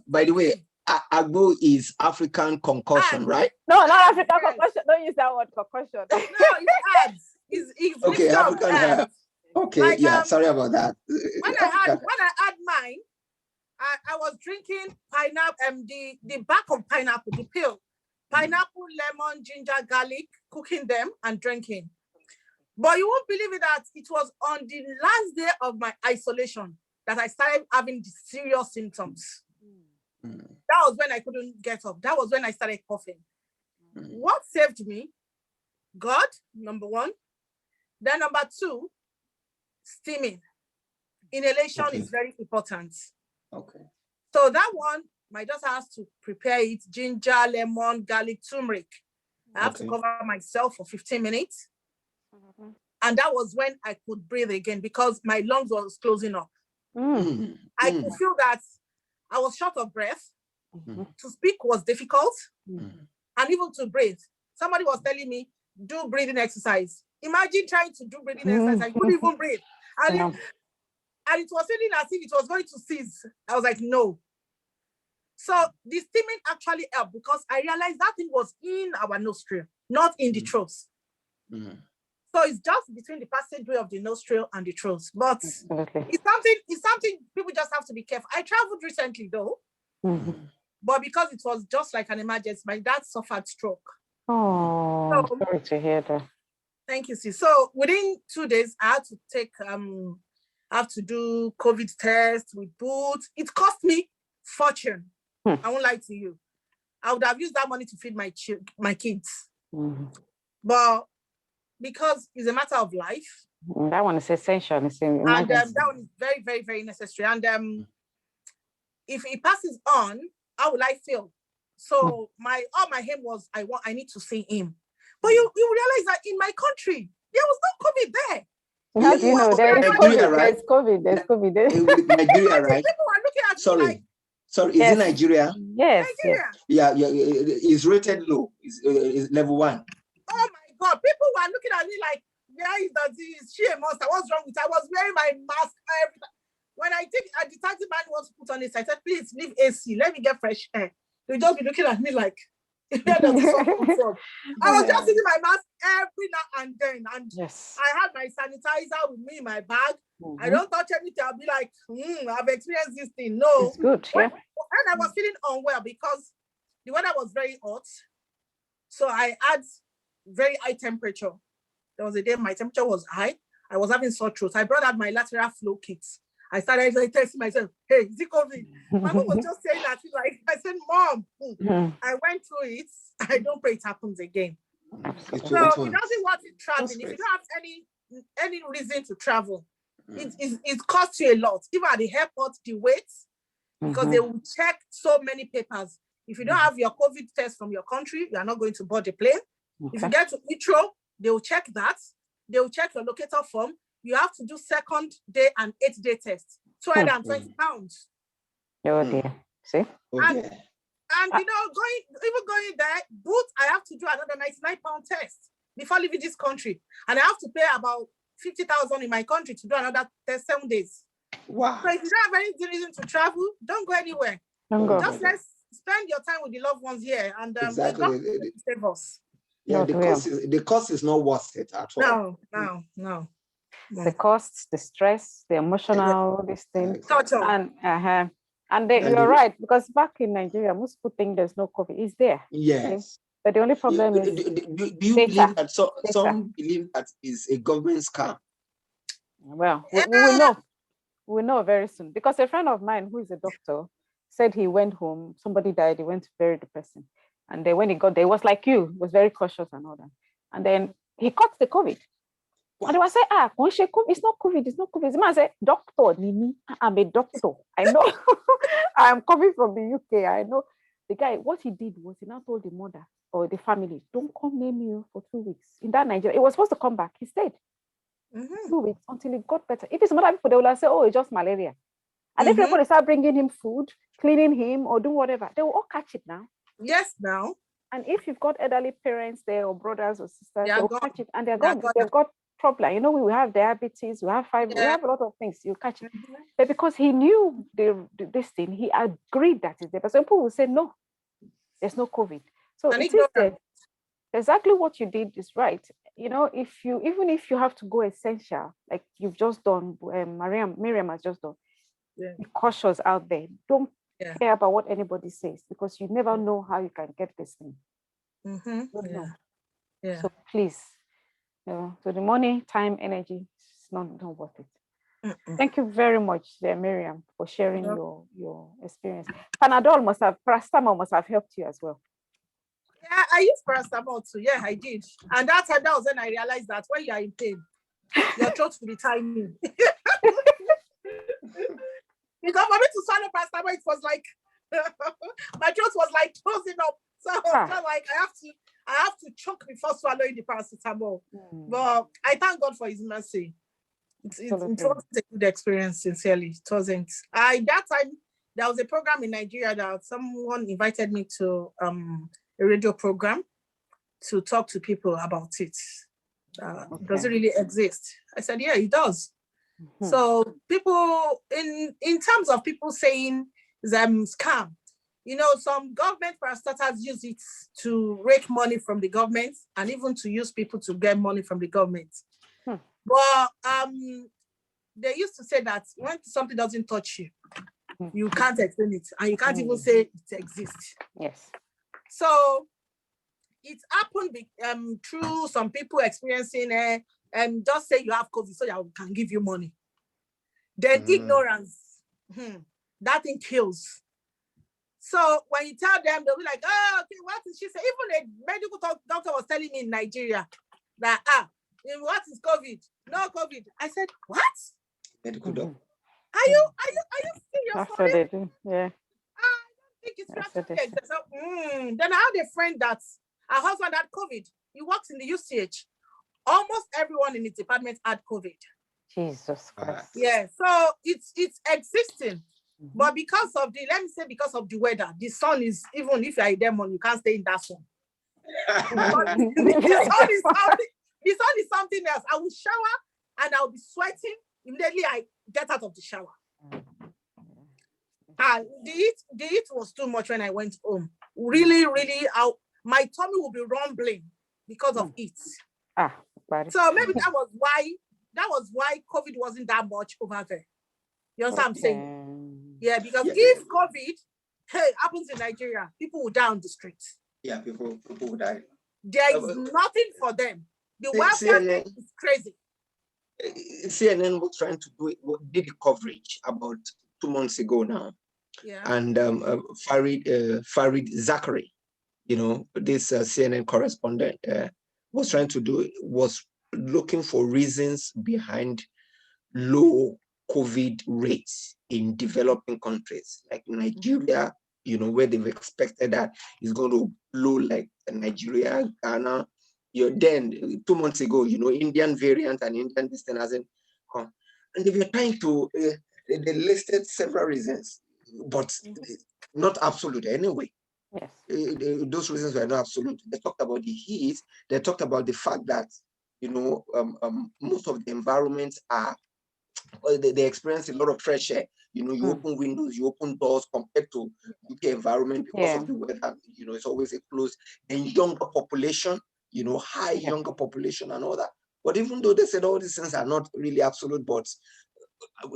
Speaker 2: By the way, agbo is African concussion, right?
Speaker 1: No, not African concussion. Don't use that word concussion.
Speaker 3: No, it's herbs. It's
Speaker 2: okay, African herbs. Okay, sorry about that.
Speaker 3: When I had mine, I was drinking pineapple, the back of pineapple, the peel. Pineapple, lemon, ginger, garlic, cooking them and drinking. But you won't believe it that it was on the last day of my isolation that I started having the serious symptoms. That was when I couldn't get up. That was when I started coughing. What saved me? God, number one. Then number two, steaming. Inhalation is very important.
Speaker 2: Okay.
Speaker 3: So that one, my daughter has to prepare it, ginger, lemon, garlic, turmeric. I have to cover myself for 15 minutes. And that was when I could breathe again because my lungs was closing up. I could feel that I was short of breath. To speak was difficult. And even to breathe. Somebody was telling me, do breathing exercise. Imagine trying to do breathing exercise. I couldn't even breathe. And it was feeling as if it was going to seize. I was like, no. So the steaming actually helped because I realized that thing was in our nostril, not in the throat. So it's just between the passageway of the nostril and the throat. But it's something people just have to be careful. I traveled recently though, but because it was just like an emergency, my dad suffered stroke.
Speaker 1: Oh, so, sorry to hear that.
Speaker 3: Thank you, sis. So within 2 days, I had to take, I have to do COVID test with boots. It cost me fortune. I won't lie to you. I would have used that money to feed my kids. But because it's a matter of life.
Speaker 1: That one is essential. And
Speaker 3: that one is very, very, very necessary. And if it passes on, how will I feel? So all my aim was I need to see him. But you realize that in my country, there was no COVID there.
Speaker 1: How do you know? There is COVID, right? There's COVID.
Speaker 2: Nigeria, right?
Speaker 3: People are looking at
Speaker 2: Sorry.
Speaker 3: me like,
Speaker 2: Sorry, is it Nigeria?
Speaker 1: Yes.
Speaker 3: Nigeria.
Speaker 2: Yeah, it's rated low. It's level 1.
Speaker 3: Oh my God. People were looking at me like, is she a monster? What's wrong with her? I was wearing my mask every time. When I think the taxi man wants to put on this, I said, please leave AC. Let me get fresh air. They'll just be looking at me like, where does this come from? I was just using my mask every now and then. And I had my sanitizer with me in my bag. I don't touch anything. I'll be like, I've experienced this thing. No.
Speaker 1: It's good.
Speaker 3: And I was feeling unwell because the weather was very hot. So I had very high temperature. There was a day my temperature was high. I was having sore throat. I brought out my lateral flow kits. I started testing myself. Hey, is it COVID? My mom was just saying that. I said, Mom, I went through it. I don't pray it happens again.
Speaker 1: Absolutely.
Speaker 3: So it doesn't want to travel. If you don't have any reason to travel, it costs you a lot. Even at the airport, the wait, because they will check so many papers. If you don't have your COVID test from your country, you are not going to board the plane. If you get to Heathrow, they will check that. They will check your locator form. you have to do second day and 8-day test, 220 pounds.
Speaker 1: Oh dear. See?
Speaker 3: And you know, going there, both I have to do another 99 pound test before leaving this country. And I have to pay about 50,000 in my country to do another test 7 days.
Speaker 2: Wow.
Speaker 3: So if you don't have any reason to travel, don't go anywhere.
Speaker 1: Don't go.
Speaker 3: Just let's spend your time with the loved ones here, and
Speaker 2: Exactly.
Speaker 3: save us.
Speaker 2: Yeah, the cost is not worth it at all.
Speaker 3: No.
Speaker 1: The costs, the stress, the emotional, this thing. And you're right, because back in Nigeria, most people think there's no COVID. It's there.
Speaker 2: Yes.
Speaker 1: Okay? But the only problem is
Speaker 2: do you believe that some believe that is a government scam?
Speaker 1: Well, we will know. We'll know very soon. Because a friend of mine who is a doctor said he went home, somebody died, he went to bury the person. And then when he got there, it was like you, was very cautious and all that. And then he caught the COVID. What? And they were saying, it's not COVID, it's not COVID. The man said, doctor, Nini, I'm a doctor. I know. I'm coming from the UK. I know. The guy, what he did was he now told the mother or the family, don't come near me for 2 weeks. In that Nigeria, it was supposed to come back. He stayed 2 weeks until it got better. If it's some other people, they will say, oh, it's just malaria. And if everybody start bringing him food, cleaning him or doing whatever, they will all catch it now.
Speaker 3: Yes, now.
Speaker 1: And if you've got elderly parents there or brothers or sisters, they will catch it and they're gone. They've got problem. You know, we have diabetes, we have fibroids, we have a lot of things. You catch it. But because he knew this thing, he agreed that is there. But some people will say, no, there's no COVID. So it is there. Exactly what you did is right. You know, even if you have to go essential, like you've just done, Miriam has just done, be cautious out there. Don't care about what anybody says, because you never know how you can get this thing. So please, so the money, time, energy, it's not worth it. Thank you very much, Miriam, for sharing your experience. Paracetamol must have helped you as well.
Speaker 3: Yeah, I used paracetamol too. Yeah, I did. And that was when I realized that when you are in pain, your throat will be tiny. Because for me to swallow paracetamol, it was like my throat was like closing up. So I was like, I have to choke before swallowing the paracetamol. But I thank God for His mercy. It wasn't a good experience, sincerely. It wasn't. That time there was a program in Nigeria that someone invited me to a radio program to talk to people about it. Does it really exist? I said, yeah, it does. So people, in terms of people saying scam, you know, some government parastatals use it to rake money from the government and even to use people to get money from the government. But they used to say that when something doesn't touch you, you can't explain it, and you can't even say it exists.
Speaker 1: Yes.
Speaker 3: So it happened through some people experiencing just say you have COVID so I can give you money. Then ignorance, that thing kills. So when you tell them, they'll be like, oh, okay, what did she say? Even a medical doctor was telling me in Nigeria that, what is COVID? No COVID. I said, what?
Speaker 2: Medical doctor.
Speaker 3: Are you serious?
Speaker 1: That's what they do. Yeah.
Speaker 3: I don't think it's right. So, then I had a friend that her husband had COVID. He works in the UCH. Almost everyone in his department had COVID.
Speaker 1: Jesus Christ.
Speaker 3: Yeah. So it's existing. But because of the weather, the sun is, even if you're a demon, you can't stay in that sun. The sun is something else. I will shower and I'll be sweating. Immediately I get out of the shower. The heat was too much when I went home. Really, my tummy will be rumbling because of heat. So maybe that was why COVID wasn't that much over there. You know what I'm saying? Yeah, because if COVID happens in Nigeria, people will die on the streets.
Speaker 2: Yeah, people will die.
Speaker 3: There is nothing for them. The welfare rate is crazy.
Speaker 2: CNN was trying to did the coverage about 2 months ago now.
Speaker 3: Yeah.
Speaker 2: And Farid Zachary, you know, this CNN correspondent was looking for reasons behind low COVID rates in developing countries like Nigeria, you know, where they've expected that it's going to blow like Nigeria, Ghana. Then 2 months ago, you know, Indian variant and Indian distance hasn't And they were trying to, they listed several reasons, but not absolute anyway.
Speaker 1: Yes.
Speaker 2: Those reasons were not absolute. They talked about the heat. They talked about the fact that, most of the environments are, they experience a lot of fresh air. You open windows, you open doors compared to UK environment because of the weather. It's always a close and younger population, high younger population and all that. But even though they said all these things are not really absolute, but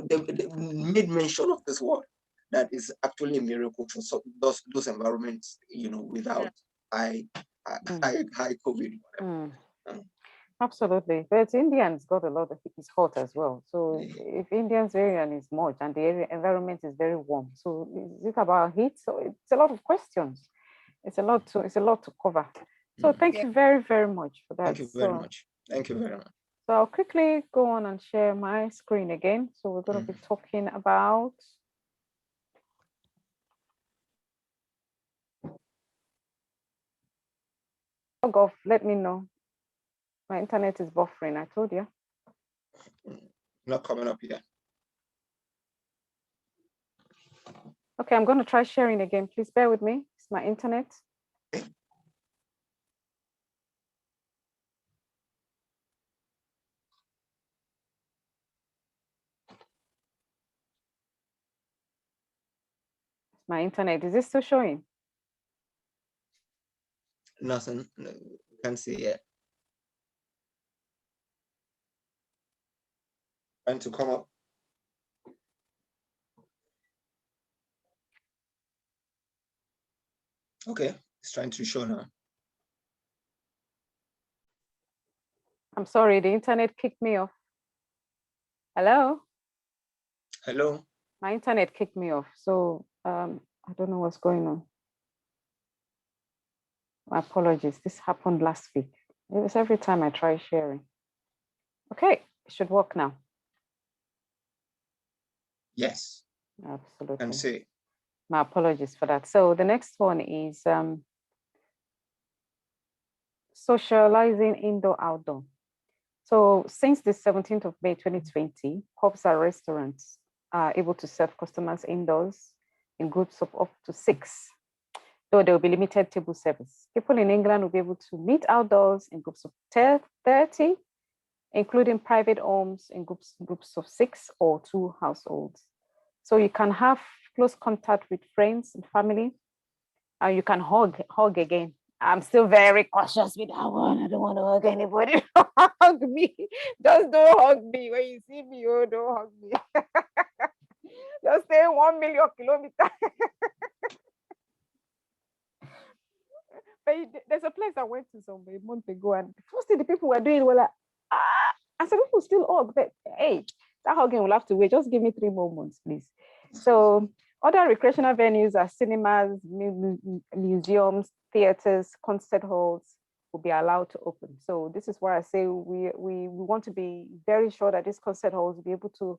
Speaker 2: they made mention of this word that is actually a miracle for those environments, without high COVID.
Speaker 1: Absolutely. But Indians got a lot of, it's hot as well. So if Indians variant is much and the environment is very warm, so is it about heat? So it's a lot of questions. It's a lot to cover. So thank you very, very much for that.
Speaker 2: Thank you very much. Thank you very much.
Speaker 1: So I'll quickly go on and share my screen again. So we're going to be talking about log off. Let me know. My internet is buffering, I told you.
Speaker 2: Not coming up yet.
Speaker 1: Okay, I'm going to try sharing again. Please bear with me. It's my internet. My internet, is this still showing?
Speaker 2: Nothing, no, can't see yet. Trying to come up. Okay, it's trying to show now.
Speaker 1: I'm sorry, the internet kicked me off. Hello?
Speaker 2: Hello?
Speaker 1: My internet kicked me off, so I don't know what's going on. My apologies, this happened last week. It was every time I try sharing. Okay, it should work now.
Speaker 2: Yes.
Speaker 1: Absolutely.
Speaker 2: Can see.
Speaker 1: My apologies for that. So the next one is socializing indoor-outdoor. So since the 17th of May 2020, pubs and restaurants are able to serve customers indoors in groups of up to 6, though there will be limited table service. People in England will be able to meet outdoors in groups of 30, including private homes in groups of 6 or 2 households. So you can have close contact with friends and family, and you can hug again. I'm still very cautious with that one. I don't want to hug anybody. Hug me. Just don't hug me. When you see me, oh, don't hug me. Just stay 1 million kilometers. But there's a place I went to some a month ago, and the first thing the people were doing were like, and some people still hug, but hey, that hugging will have to wait. Just give me 3 more months, please. So other recreational venues are cinemas, museums, theaters, concert halls will be allowed to open. So this is why I say we want to be very sure that these concert halls will be able to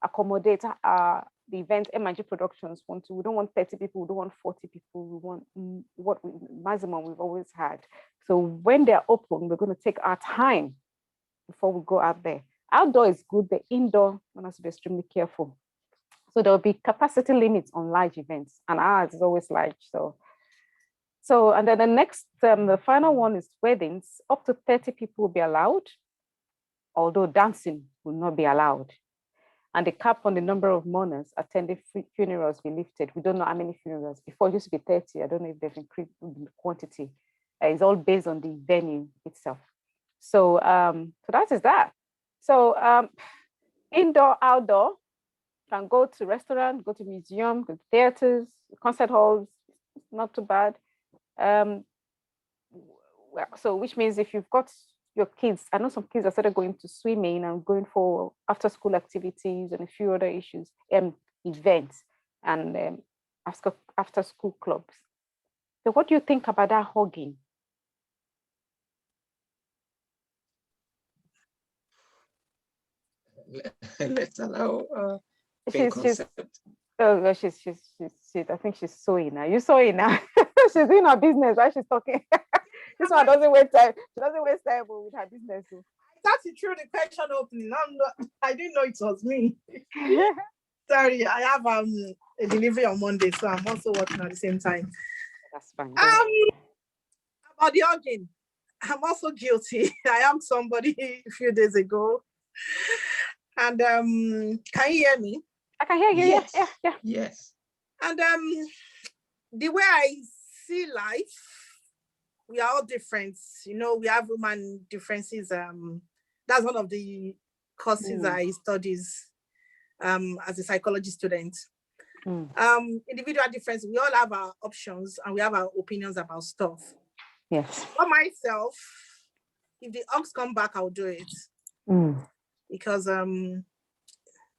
Speaker 1: accommodate the event M&G Productions want to. We don't want 30 people, we don't want 40 people, we want maximum we've always had. So when they're open, we're going to take our time before we go out there. Outdoor is good, the indoor, one has to be extremely careful. So there will be capacity limits on large events, and ours is always large. So and then the next, the final one is weddings. Up to 30 people will be allowed, although dancing will not be allowed. And the cap on the number of mourners attending funerals will be lifted. We don't know how many funerals. Before it used to be 30. I don't know if they've increased the quantity. It's all based on the venue itself. So that is that. So indoor, outdoor, can go to restaurants, go to museums, go to theaters, concert halls, not too bad. So which means if you've got your kids, I know some kids have started going to swimming and going for after school activities and a few other issues, events and after school clubs. So what do you think about that hugging?
Speaker 2: Let's allow
Speaker 1: she's I think she's sewing now. You sewing now. She's doing her business while she's talking. This one doesn't waste time. She doesn't waste time with her business.
Speaker 3: thought you threw the question opening. I didn't know it was me. Sorry, I have a delivery on Monday, so I'm also working at the same time.
Speaker 1: That's fine.
Speaker 3: About the hugging, I'm also guilty. I hugged somebody a few days ago. And can you hear me?
Speaker 1: I can hear you.
Speaker 2: Yes.
Speaker 1: Yeah.
Speaker 2: Yes.
Speaker 3: And the way I see life, we are all different. You know, we have human differences. That's one of the courses I studies as a psychology student. Individual difference, we all have our options and we have our opinions about stuff.
Speaker 1: Yes.
Speaker 3: For myself, if the hugs come back, I'll do it. Because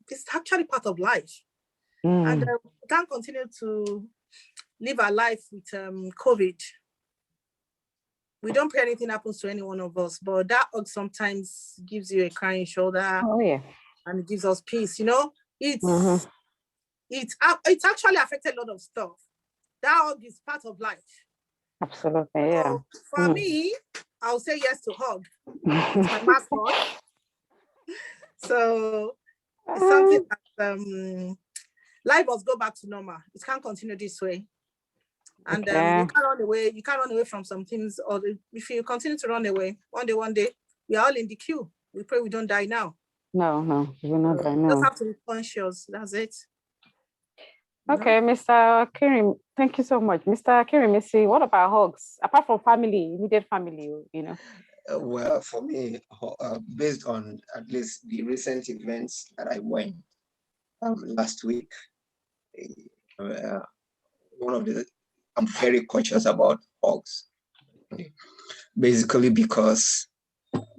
Speaker 3: it's actually part of life. And we can't continue to live our life with COVID. We don't pray anything happens to any one of us, but that hug sometimes gives you a crying shoulder.
Speaker 1: Oh yeah.
Speaker 3: And it gives us peace, you know. It's actually affected a lot of stuff. That hug is part of life.
Speaker 1: Absolutely, yeah.
Speaker 3: So for me, I'll say yes to hug. It's my mascot. So it's something that life must go back to normal. It can't continue this way. And you can't run away. You can't run away from some things. Or if you continue to run away, one day, we are all in the queue. We pray we don't die now.
Speaker 1: No, we're not die now.
Speaker 3: You just have to be conscious. That's it.
Speaker 1: Okay, Mr. Kirim, thank you so much. Mr. Kirimisi, what about hugs? Apart from family, immediate family, you know?
Speaker 2: Well, for me, based on at least the recent events that I went last week, I'm very cautious about hugs. Basically, because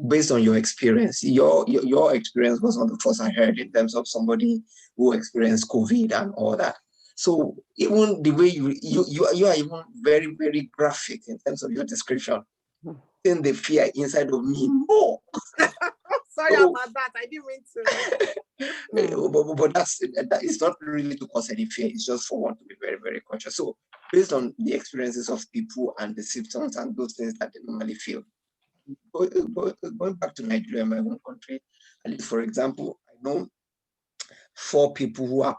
Speaker 2: based on your experience, your experience was not the first I heard in terms of somebody who experienced COVID and all that. So even the way you are even very, very graphic in terms of your description, then the fear inside of me more.
Speaker 3: Sorry about that. I didn't mean
Speaker 2: to. But that is not really to cause any fear. It's just for one to be very, very cautious. So based on the experiences of people and the symptoms and those things that they normally feel. Going back to Nigeria, my home country, at least for example, I know 4 people who are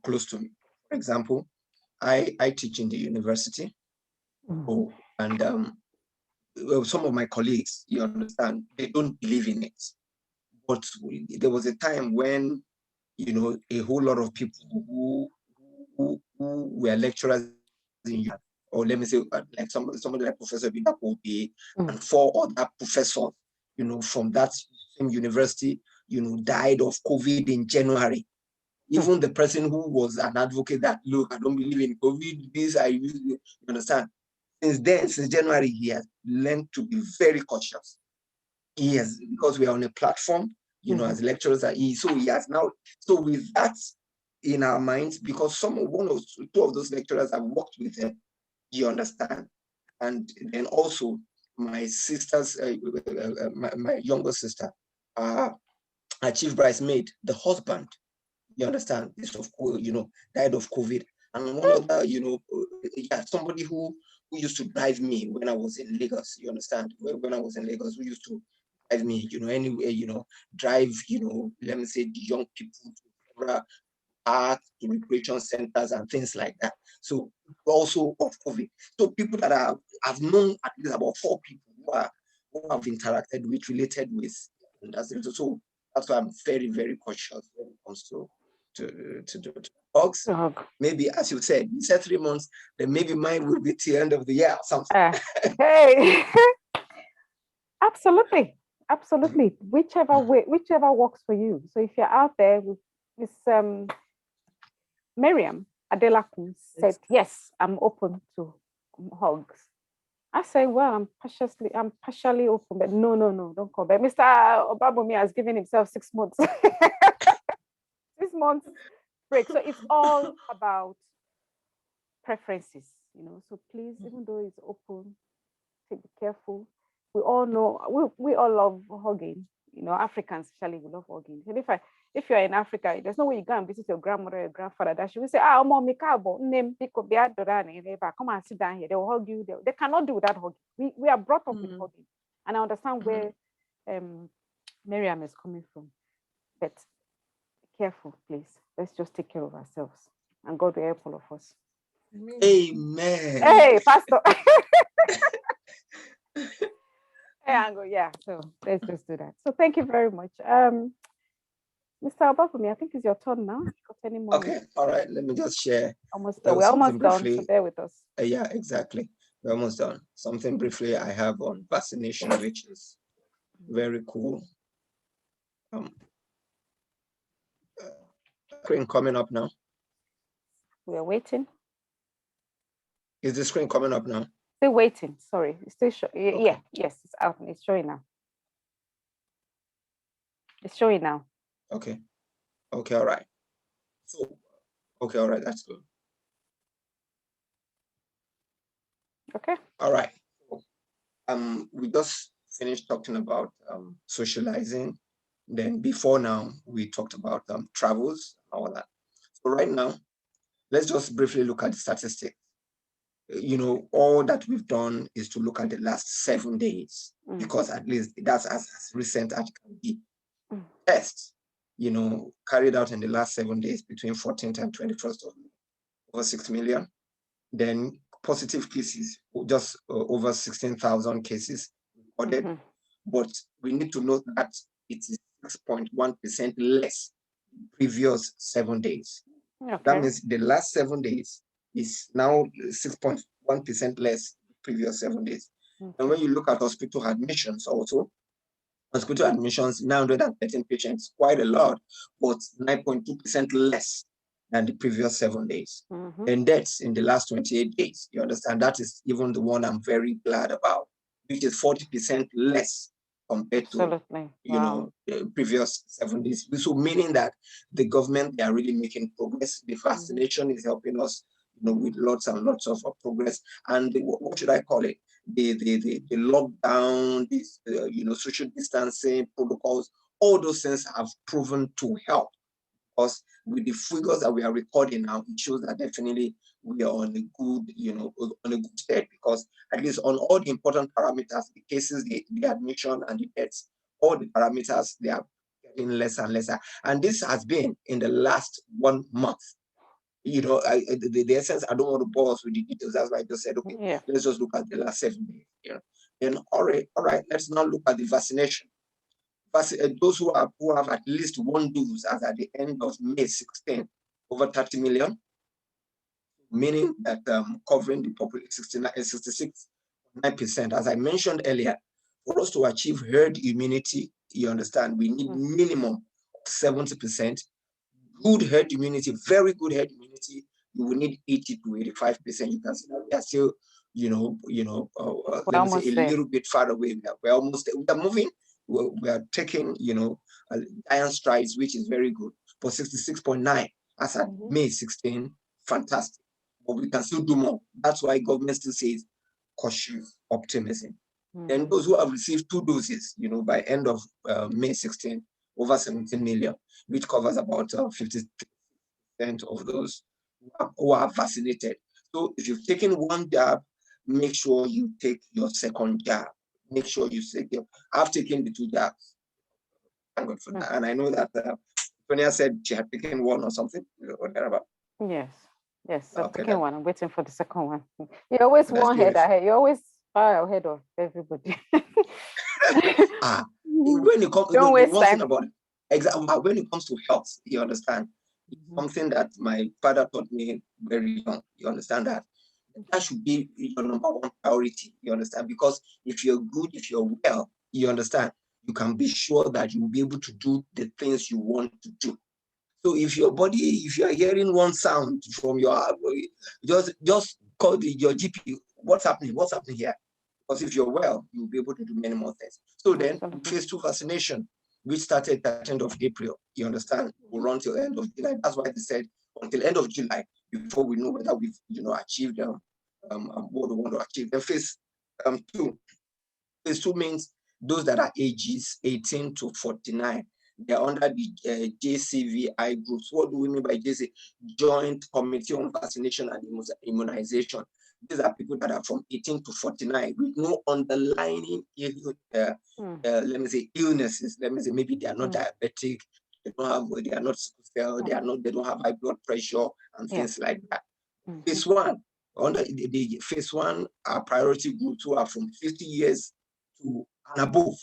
Speaker 2: close to me. For example, I teach in the university. And some of my colleagues, you understand, they don't believe in it. But there was a time when, you know, a whole lot of people who were lecturers in, or let me say, like somebody like Professor Bidakobi and 4 other professors, you know, from that same university, you know, died of COVID in January. Even the person who was an advocate that, look, I don't believe in COVID, you understand? Since January, he has learned to be very cautious. Because we are on a platform, you know, as lecturers, so he has now, so with that in our minds, because 2 of those lecturers have worked with him, you understand? And then also my sister's, my younger sister, our chief bridesmaid, the husband, you understand, died of COVID. And one other, somebody who used to drive me when I was in Lagos, you understand? When I was in Lagos, who used to drive me, anywhere, drive, let me say, the young people to parks, to recreation centers and things like that. So also of COVID. So people that I've known at least about 4 people who have interacted with, related with, and that's it. So that's why I'm very, very cautious when it comes to hugs. Maybe, as you said, you said 3 months, then maybe mine will be till the end of the year or something.
Speaker 1: Hey, absolutely. Whichever works for you. So if you're out there with this, Miriam Adelakun said, yes, I'm open to hugs. I say, well, I'm partially open, but no, don't call. But Mr. Obabomi has given himself 6 months. 6 months break. So it's all about preferences, So please, even though it's open, be careful. We all know, we all love hugging. Africans especially, we love hugging. And if you're in Africa, there's no way you go and visit your grandmother or your grandfather that she will say, mommy, come and sit down here. They will hug you. They cannot do without hugging. We are brought up with hugging. And I understand where Miriam is coming from. But be careful, please. Let's just take care of ourselves. And God will help all of us.
Speaker 2: Amen.
Speaker 1: Hey, Pastor. Yeah, so let's just do that. So thank you very much. Mr. Obafemi, I think it's your turn now. Got any more?
Speaker 2: Okay, all right. Let me just share.
Speaker 1: We're almost done, so bear with us.
Speaker 2: Yeah, exactly. We're almost done. Something briefly I have on vaccination, which is very cool. Screen coming up now.
Speaker 1: We are waiting.
Speaker 2: Is the screen coming up now?
Speaker 1: Still waiting. Sorry, it's still okay. Yeah, yes, it's out. It's showing now. It's showing now.
Speaker 2: Okay. Okay, all right. So, okay, all right, that's good.
Speaker 1: Okay.
Speaker 2: All right. We just finished talking about socializing. Then before now, we talked about travels, all that. So right now, let's just briefly look at the statistics. You know, all that we've done is to look at the last 7 days, because at least that's as recent as it can be. Tests, you know, carried out in the last 7 days between 14th and 21st of May, over 6 million. Then positive cases, just over 16,000 cases recorded. But we need to note that it is 6.1% less previous 7 days. Okay. That means the last 7 days is now 6.1% less previous 7 days. Okay. And when you look at hospital admissions also, hospital admissions, 913 patients, quite a lot, but 9.2% less than the previous 7 days. And deaths in the last 28 days, you understand, that is even the one I'm very glad about, which is 40% less compared to, you know, the previous 7 days. So meaning that the government, they are really making progress. The vaccination is helping us, you know, with lots and lots of progress. And what should I call it? The lockdown, this you know, social distancing protocols, all those things have proven to help us. With the figures that we are recording now, it shows that definitely we are on a good, you know, on a good state, because at least on all the important parameters, the cases, the admission and the deaths, all the parameters, they are getting less and lesser. And this has been in the last 1 month. You know, the essence, I don't want to bore us with the details. That's why I just said, okay, let's just look at the last 7 days. You know, then all right, let's now look at the vaccination. Those who have at least one dose as at the end of May 16, over 30 million, meaning that covering the population 66.9%. As I mentioned earlier, for us to achieve herd immunity, you understand, we need minimum 70%. Good herd immunity, very good herd immunity, you will need 80 to 85%. You can see that we are still, let me say, a little bit far away. We're almost there. We are moving. We are taking, you know, giant strides, which is very good. For 66.9 as at May 16, fantastic. But we can still do more. That's why government still says cautious optimism. And those who have received 2 doses, you know, by end of May 16, over 17 million, which covers about 50% of those who are vaccinated. So if you've taken 1 jab, make sure you take your 2nd jab. Make sure you take your. I've taken the 2 jabs. Thank God for that. And I know that Tonya said she had taken 1 or something. Or thereabout.
Speaker 1: Yes, I've taken 1. I'm waiting for the 2nd one. You're always one head ahead. You're always far ahead of everybody.
Speaker 2: When it comes,
Speaker 1: don't waste time.
Speaker 2: About it. Exactly. When it comes to health, you understand, something that my father taught me very young. You understand that should be your number 1 priority. You understand, because if you're good, if you're well, you understand, you can be sure that you will be able to do the things you want to do. So if your body, if you are hearing one sound from your, just call your GP. What's happening? What's happening here? Because if you're well, you'll be able to do many more things. So then, phase 2 vaccination, which started at the end of April, you understand, will run till end of July. That's why they said until end of July, before we know whether we've, you know, achieved what we want to achieve. Then phase 2. Phase 2 means those that are ages 18 to 49. They're under the JCVI groups. What do we mean by JC? Joint Committee on Vaccination and Immunization. These are people that are from 18 to 49 with no underlying, let me say, illnesses. Let me say, maybe they are not diabetic, they are not sickle cell, they don't have high blood pressure and things like that. Phase one, under the phase one, our priority groups who are from 50 years to and above,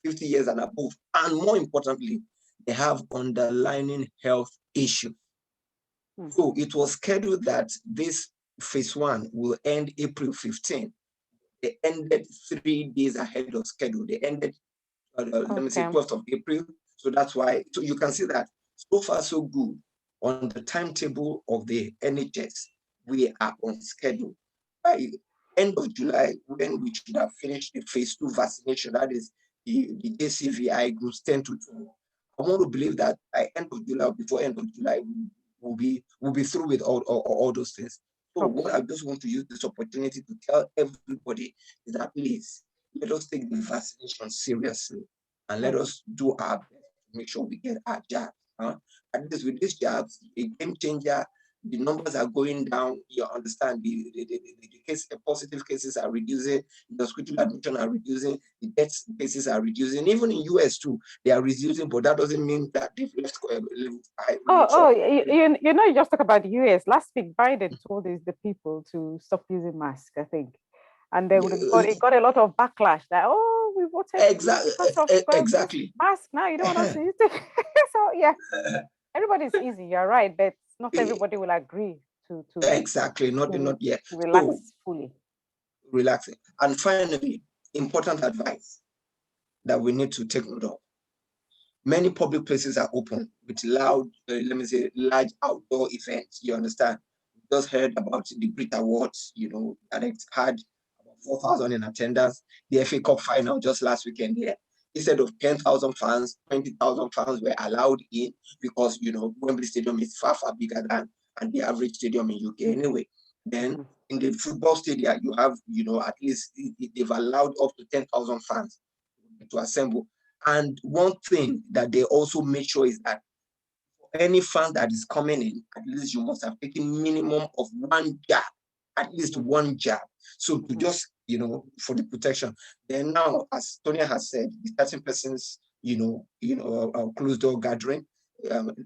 Speaker 2: 50 years and above, and more importantly, they have underlying health issues. So it was scheduled that this phase one will end April 15. They ended 3 days ahead of schedule. They ended, let me say, 12th of April. So that's why, so you can see that so far so good on the timetable of the NHS. We are on schedule. By end of July, when we should have finished the phase 2 vaccination, that is the JCVI groups 10 to 12. I want to believe that by end of July, before end of July, we'll be through with all those things. So what I just want to use this opportunity to tell everybody is that please let us take the vaccination seriously and let us do our best to make sure we get our jabs. At least with these jabs, a game changer. The numbers are going down. You understand the positive cases are reducing, the hospital admission are reducing, the death cases are reducing. Even in US too, they are reducing, but that doesn't mean that they've left.
Speaker 1: You know, you just talk about the US. Last week, Biden told the people to stop using masks, I think, and they it got a lot of backlash. That we voted
Speaker 2: exactly
Speaker 1: mask. Now you don't want us to use it. So yeah, everybody's easy. You're right, but not everybody will agree to
Speaker 2: exactly not yet
Speaker 1: relax fully.
Speaker 2: Relaxing. And finally, important advice that we need to take note of. Many public places are open with loud, let me say, large outdoor events. You understand? We just heard about the Brit Awards, that it had about 4,000 in attendance. The FA Cup final just last weekend here. Instead of 10,000 fans, 20,000 fans were allowed in because, Wembley Stadium is far, far bigger than the average stadium in UK anyway. Then in the football stadium, you have, at least they've allowed up to 10,000 fans to assemble. And one thing that they also make sure is that for any fan that is coming in, at least you must have taken minimum of 1 jab, at least 1 jab. So to just, for the protection. Then now, as Tonya has said, the 30 persons, closed door gathering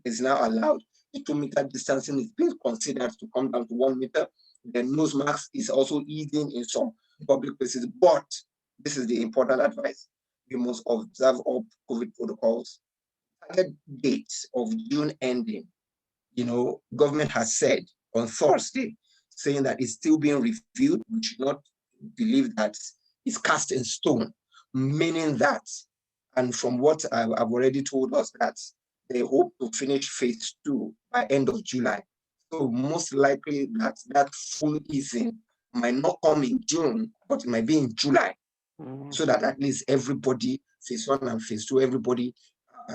Speaker 2: is now allowed. The 2-meter distancing is being considered to come down to 1 meter. The nose mask is also easing in some public places. But this is the important advice. We must observe all COVID protocols. Target dates of June ending, government has said on Thursday, saying that it's still being reviewed. We should not believe that it's cast in stone, meaning that, and from what I've already told us, that they hope to finish phase 2 by end of July. So most likely that full easing might not come in June, but it might be in July. So that at least everybody, phase 1 and phase 2, everybody,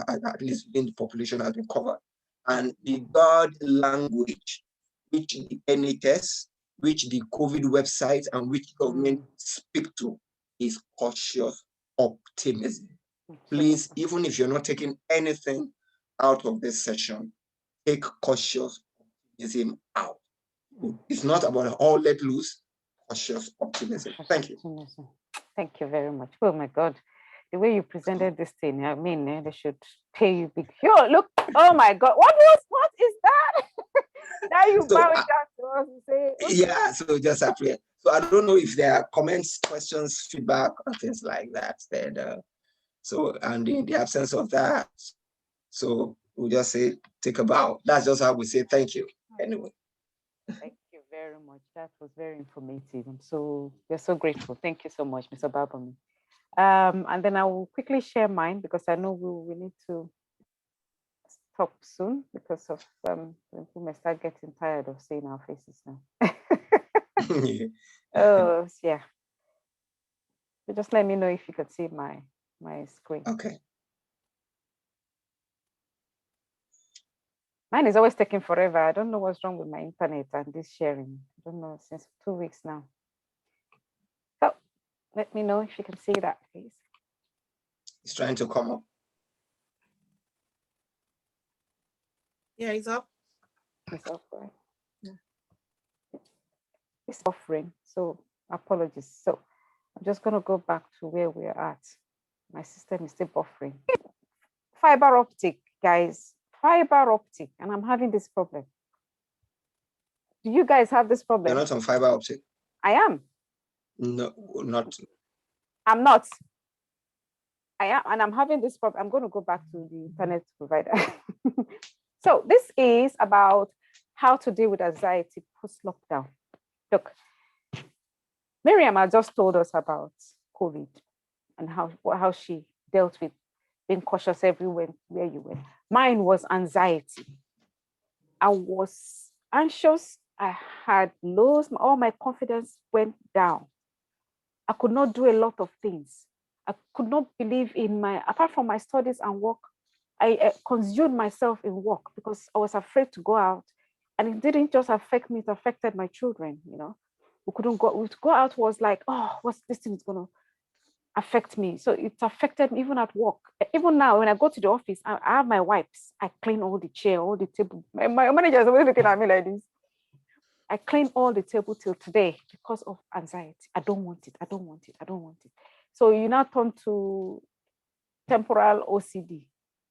Speaker 2: at least in the population has been covered. And the guard language, which the NHS, which the COVID website, and which government speak to, is cautious optimism. Please, even if you're not taking anything out of this session, take cautious optimism out. It's not about all let loose, cautious optimism. Thank you.
Speaker 1: Thank you very much. Oh my God, the way you presented this thing, I mean, they should pay you big. Yo, look, oh my God, what is that? Now you bow it down to us and say,
Speaker 2: yeah, so just appreciate. So I don't know if there are comments, questions, feedback, or things like that. And in the absence of that, so we'll just say, take a bow. That's just how we say thank you. Anyway.
Speaker 1: Thank you very much. That was very informative. We're so grateful. Thank you so much, Mr. Babami. And then I will quickly share mine because I know we need to stop soon because of we may start getting tired of seeing our faces now. Oh yeah. So just let me know if you could see my screen.
Speaker 2: Okay.
Speaker 1: Mine is always taking forever. I don't know what's wrong with my internet and this sharing. I don't know, since 2 weeks now. So let me know if you can see that, please.
Speaker 2: It's trying to come up.
Speaker 3: Yeah, it's up.
Speaker 1: It's up, right? Yeah. It's buffering, so apologies. So I'm just going to go back to where we're at. My system is still buffering. Fiber optic, guys, fiber optic, and I'm having this problem. Do you guys have this problem?
Speaker 2: You're not on fiber optic.
Speaker 1: I am.
Speaker 2: No, not.
Speaker 1: I'm not. I am, and I'm having this problem. I'm going to go back to the internet provider. So this is about how to deal with anxiety post-lockdown. Look, Miriam had just told us about COVID and how she dealt with being cautious everywhere where you went. Mine was anxiety. I was anxious. I had lows. All my confidence went down. I could not do a lot of things. I could not believe in apart from my studies and work, I consumed myself in work because I was afraid to go out. And it didn't just affect me, it affected my children, you know. We couldn't go, to go out was like, oh, what's this thing is going to affect me? So it affected me even at work. Even now, when I go to the office, I have my wipes. I clean all the chair, all the table. My manager is always looking at me like this. I clean all the table till today because of anxiety. I don't want it. I don't want it. I don't want it. So you now turn to temporal OCD.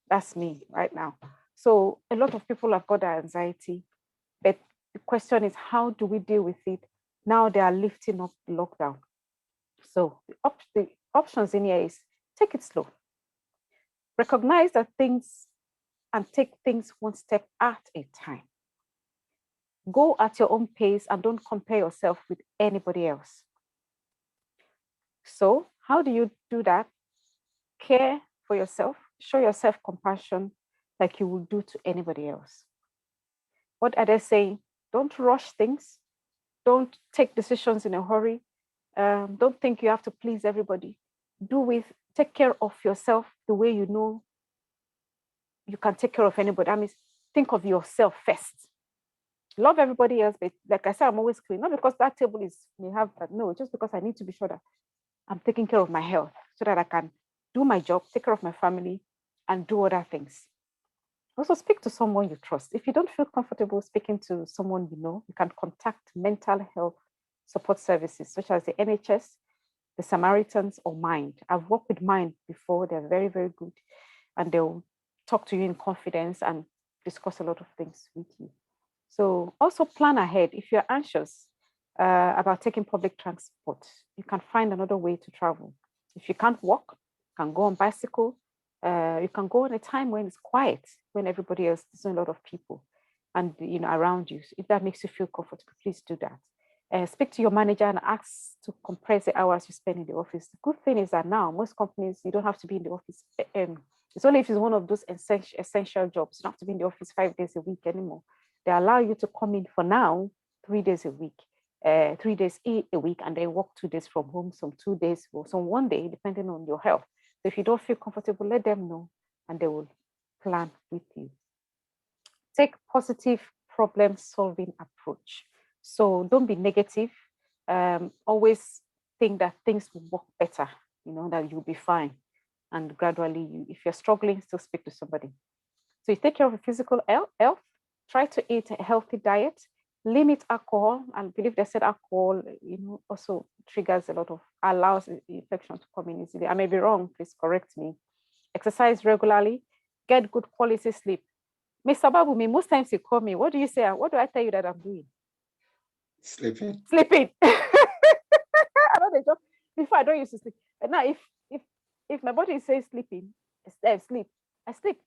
Speaker 1: That's me right now. So a lot of people have got that anxiety, but the question is, how do we deal with it? Now they are lifting up the lockdown. So the options in here is take it slow. Recognize that things and take things one step at a time. Go at your own pace and don't compare yourself with anybody else. So how do you do that? Care for yourself, show yourself compassion like you would do to anybody else. What are they saying? Don't rush things. Don't take decisions in a hurry. Don't think you have to please everybody. Take care of yourself the way you know you can take care of anybody. I mean, think of yourself first. Love everybody else, but like I said, I'm always clean. Not because that table may have that. No, just because I need to be sure that I'm taking care of my health so that I can do my job, take care of my family, and do other things. Also, speak to someone you trust. If you don't feel comfortable speaking to someone you know, you can contact mental health support services such as the NHS, the Samaritans, or Mind. I've worked with Mind before. They're very, very good. And they'll talk to you in confidence and discuss a lot of things with you. So also plan ahead. If you're anxious about taking public transport, you can find another way to travel. If you can't walk, you can go on bicycle. You can go in a time when it's quiet, when everybody else, there's not a lot of people and around you. If that makes you feel comfortable, please do that. Speak to your manager and ask to compress the hours you spend in the office. The good thing is that now most companies, you don't have to be in the office. It's only if it's one of those essential jobs. You don't have to be in the office 5 days a week anymore. They allow you to come in for now 3 days a week, 3 days a week, and then work 2 days from home, some 2 days, or some 1 day, depending on your health. So if you don't feel comfortable, let them know and they will plan with you. Take positive problem-solving approach. So don't be negative. Always think that things will work better, that you'll be fine. And gradually, if you're struggling, still speak to somebody. So you take care of your physical health, try to eat a healthy diet, limit alcohol. I believe they said alcohol, also triggers allows infection to come in easily. I may be wrong, please correct me. Exercise regularly, get good quality sleep. Mr. Babumi, most times you call me, what do you say? What do I tell you that I'm doing?
Speaker 2: Sleeping.
Speaker 1: Sleeping. Before I don't used to sleep. But now if my body says sleeping, sleep, I sleep.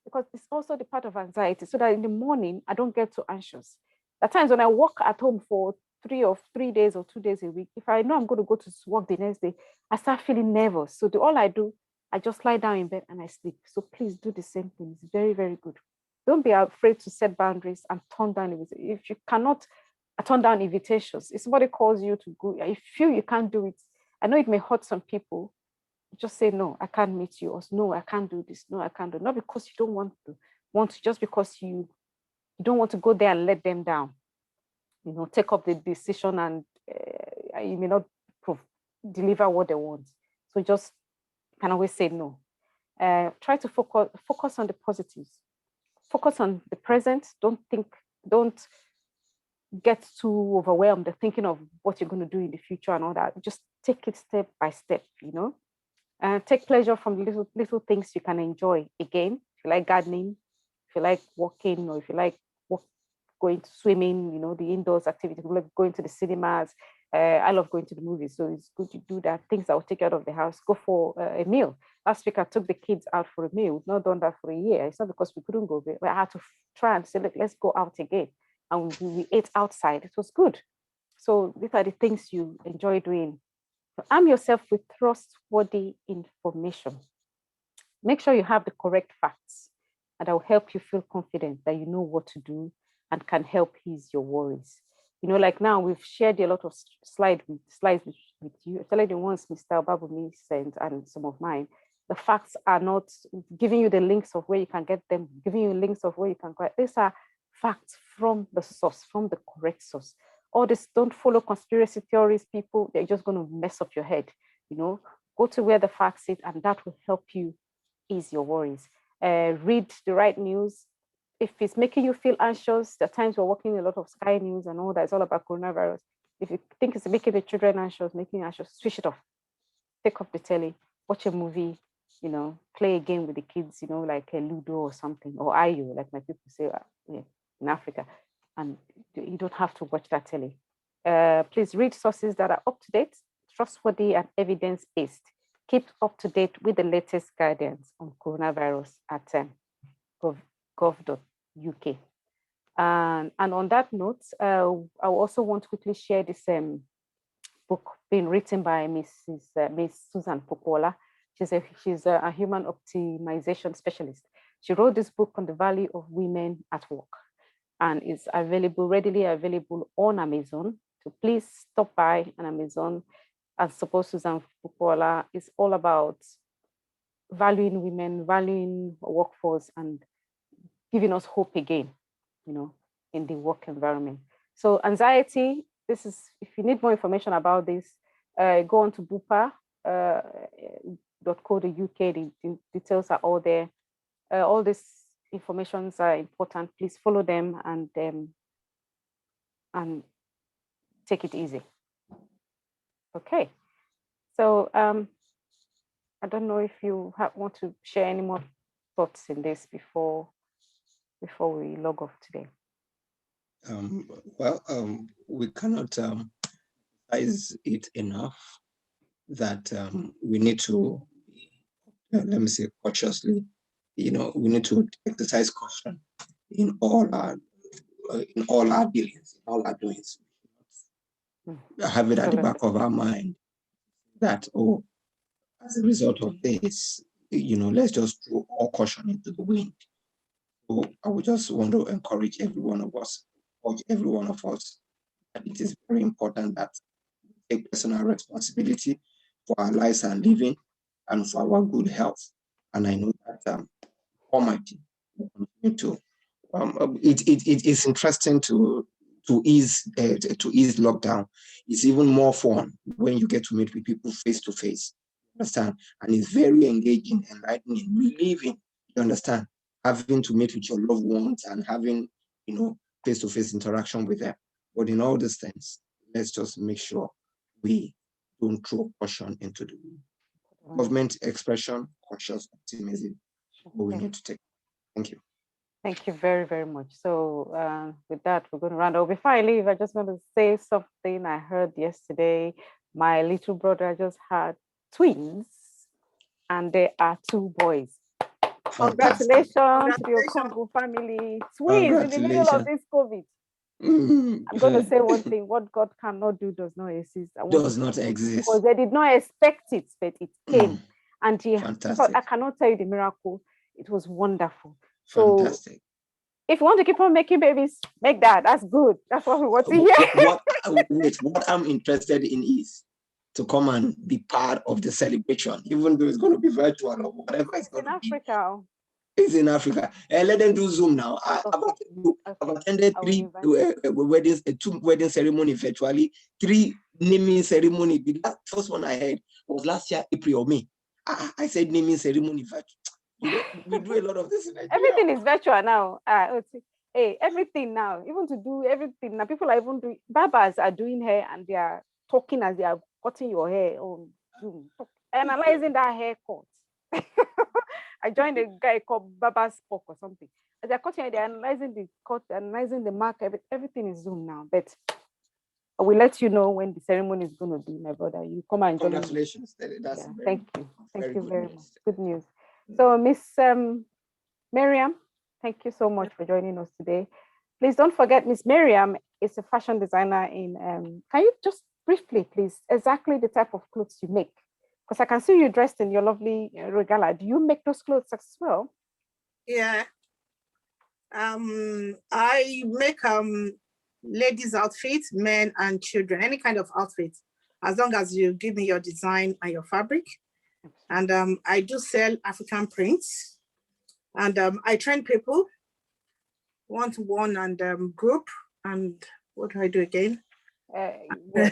Speaker 1: Because it's also the part of anxiety, so that in the morning, I don't get too anxious. At times when I work at home for 3 days or 2 days a week, if I know I'm going to go to work the next day, I start feeling nervous. So all I do, I just lie down in bed and I sleep. So please do the same thing. It's very, very good. Don't be afraid to set boundaries and turn down invitations. If you cannot turn down invitations, if somebody calls you to go, if you feel you can't do it, I know it may hurt some people. Just say, no, I can't meet you, or no, I can't do this. No, I can't do it. Not because you don't want to, just because you don't want to go there and let them down. Take up the decision and you may not deliver what they want. So just can always say no. Try to focus on the positives. Focus on the present. Don't get too overwhelmed thinking of what you're going to do in the future and all that. Just take it step by step, you know, and take pleasure from the little things you can enjoy. Again, if you like gardening, if you like walking, or if you like going to swimming, you know, the indoors activities, like going to the cinemas. I love going to the movies, so it's good to do that. Things that will take you out of the house. Go for a meal. Last week I took the kids out for a meal. We've not done that for a year. It's not because we couldn't go, but I had to try and say, look, let's go out again. And we ate outside. It was good. So these are the things you enjoy doing. Arm yourself with trustworthy information. Make sure you have the correct facts, and that will help you feel confident that you know what to do and can help ease your worries. You know, like now we've shared a lot of slides with you, especially the ones Mr. Babumi sent and some of mine. The facts are not giving you the links of where you can get them, giving you links of where you can get. These are facts from the source, from the correct source. All this, don't follow conspiracy theories, people. They're just going to mess up your head. You know, go to where the facts sit, and that will help you ease your worries. Read the right news. If it's making you feel anxious, there are times we're watching a lot of Sky News and all that. It's all about coronavirus. If you think it's making the children anxious, making you anxious, switch it off. Take off the telly, watch a movie, you know, play a game with the kids, you know, like a Ludo or something, or Ayo, like my people say in Africa. And you don't have to watch that telly. Please read sources that are up to date, trustworthy, and evidence-based. Keep up to date with the latest guidance on coronavirus at gov.uk. And on that note, I also want to quickly share this book being written by Miss Susan Popola. She's a human optimization specialist. She wrote this book on the value of women at work, and it's readily available on Amazon. So please stop by on Amazon and support Susan Popola. It's all about valuing women, valuing workforce, and giving us hope again, you know, in the work environment. So anxiety, this is, if you need more information about this, go on to bupa.co.uk. The details are all there. All these informations are important. Please follow them and take it easy. Okay. So I don't know if you want to share any more thoughts in this before we log off today.
Speaker 2: We cannot emphasize it enough that we need to, let me say, cautiously, you know, we need to exercise caution in all our dealings, in all our doings. Have it at the back of our mind that, oh, as a result of this, you know, let's just throw all caution into the wind. So I would just want to encourage every one of us, that it is very important that we take personal responsibility for our lives and living and for our good health. And I know that Almighty will continue to. It is interesting to ease lockdown. It's even more fun when you get to meet with people face to face. Understand? And it's very engaging, enlightening, relieving. You understand? Having to meet with your loved ones and having, you know, face-to-face interaction with them. But in all these things, let's just make sure we don't throw caution into the wind. Government expression, cautious optimism. What we need to take. Thank you.
Speaker 1: Thank you very, very much. So with that, we're going to round up. Before I leave, I just want to say something I heard yesterday. My little brother just had twins, and they are 2 boys. Congratulations to your Congo family. Twins in the middle of this COVID. I'm going to say one thing: what God cannot do does not exist.
Speaker 2: Does not exist.
Speaker 1: Because they did not expect it, but it came. And I cannot tell you the miracle. It was wonderful.
Speaker 2: Fantastic.
Speaker 1: So if you want to keep on making babies, make that. That's good. That's what we want to hear.
Speaker 2: What I'm interested in is to come and be part of the celebration, even though it's going to be virtual or whatever it's going to be. Africa. It's in Africa. Let them do Zoom now. I've attended 3 weddings, 2 wedding ceremonies virtually, 3 naming ceremony. The first one I had was last year, April or May. I said naming ceremony virtual. We do a lot of this in Nigeria.
Speaker 1: Everything is virtual now. Hey, everything now, even to do everything now, people are even doing, barbers are doing hair and they are talking as they are cutting your hair on Zoom, analyzing that haircut. I joined a guy called Baba Spock or something. As they're cutting hair, they're analyzing the cut, analyzing the mark, everything is Zoom now. But I will let you know when the ceremony is going to be, my brother. You come and join me.
Speaker 2: Congratulations. That's
Speaker 1: thank you. Thank you very much. Good news.
Speaker 2: Mm.
Speaker 1: So, Miss Miriam, thank you so much for joining us today. Please don't forget, Miss Miriam is a fashion designer in, can you just briefly, please, exactly the type of clothes you make? Because I can see you dressed in your lovely regala. Do you make those clothes as well?
Speaker 3: Yeah. I make ladies' outfits, men and children, any kind of outfit, as long as you give me your design and your fabric. And I do sell African prints. And I train people one-to-one and group. And what do I do again?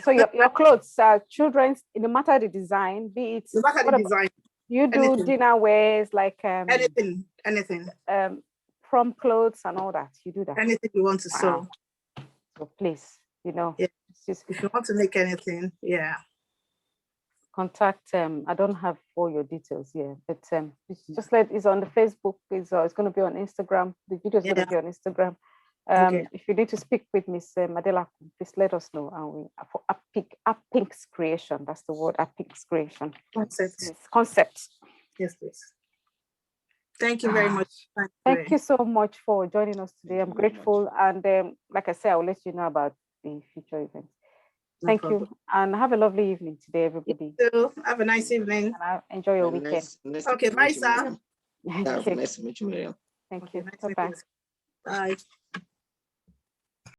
Speaker 1: So your clothes are children's, no matter the design, be it
Speaker 3: no matter the design.
Speaker 1: You do anything. Dinner wears like
Speaker 3: anything.
Speaker 1: From clothes and all that. You do that.
Speaker 3: Anything you want to sew.
Speaker 1: So please,
Speaker 3: yeah. Just, if you want to make anything, yeah.
Speaker 1: Contact I don't have all your details here, but just it's on the Facebook, it's going to be on Instagram. The video is going to be on Instagram. Okay. If you need to speak with Miss Madela, please let us know. And we for Appink's creation. That's the word, Appink's creation. Concept.
Speaker 3: Yes, please. Thank you very much.
Speaker 1: Thank you so much for joining us today. I'm grateful, and like I said, I'll let you know about the future events. Thank you, and have a lovely evening today, everybody.
Speaker 3: You too. Have a nice evening.
Speaker 1: And enjoy your weekend.
Speaker 3: Okay, bye, sir.
Speaker 2: Nice to meet you, Miriam.
Speaker 1: Thank you.
Speaker 3: Nice
Speaker 1: Bye-bye.
Speaker 3: Bye.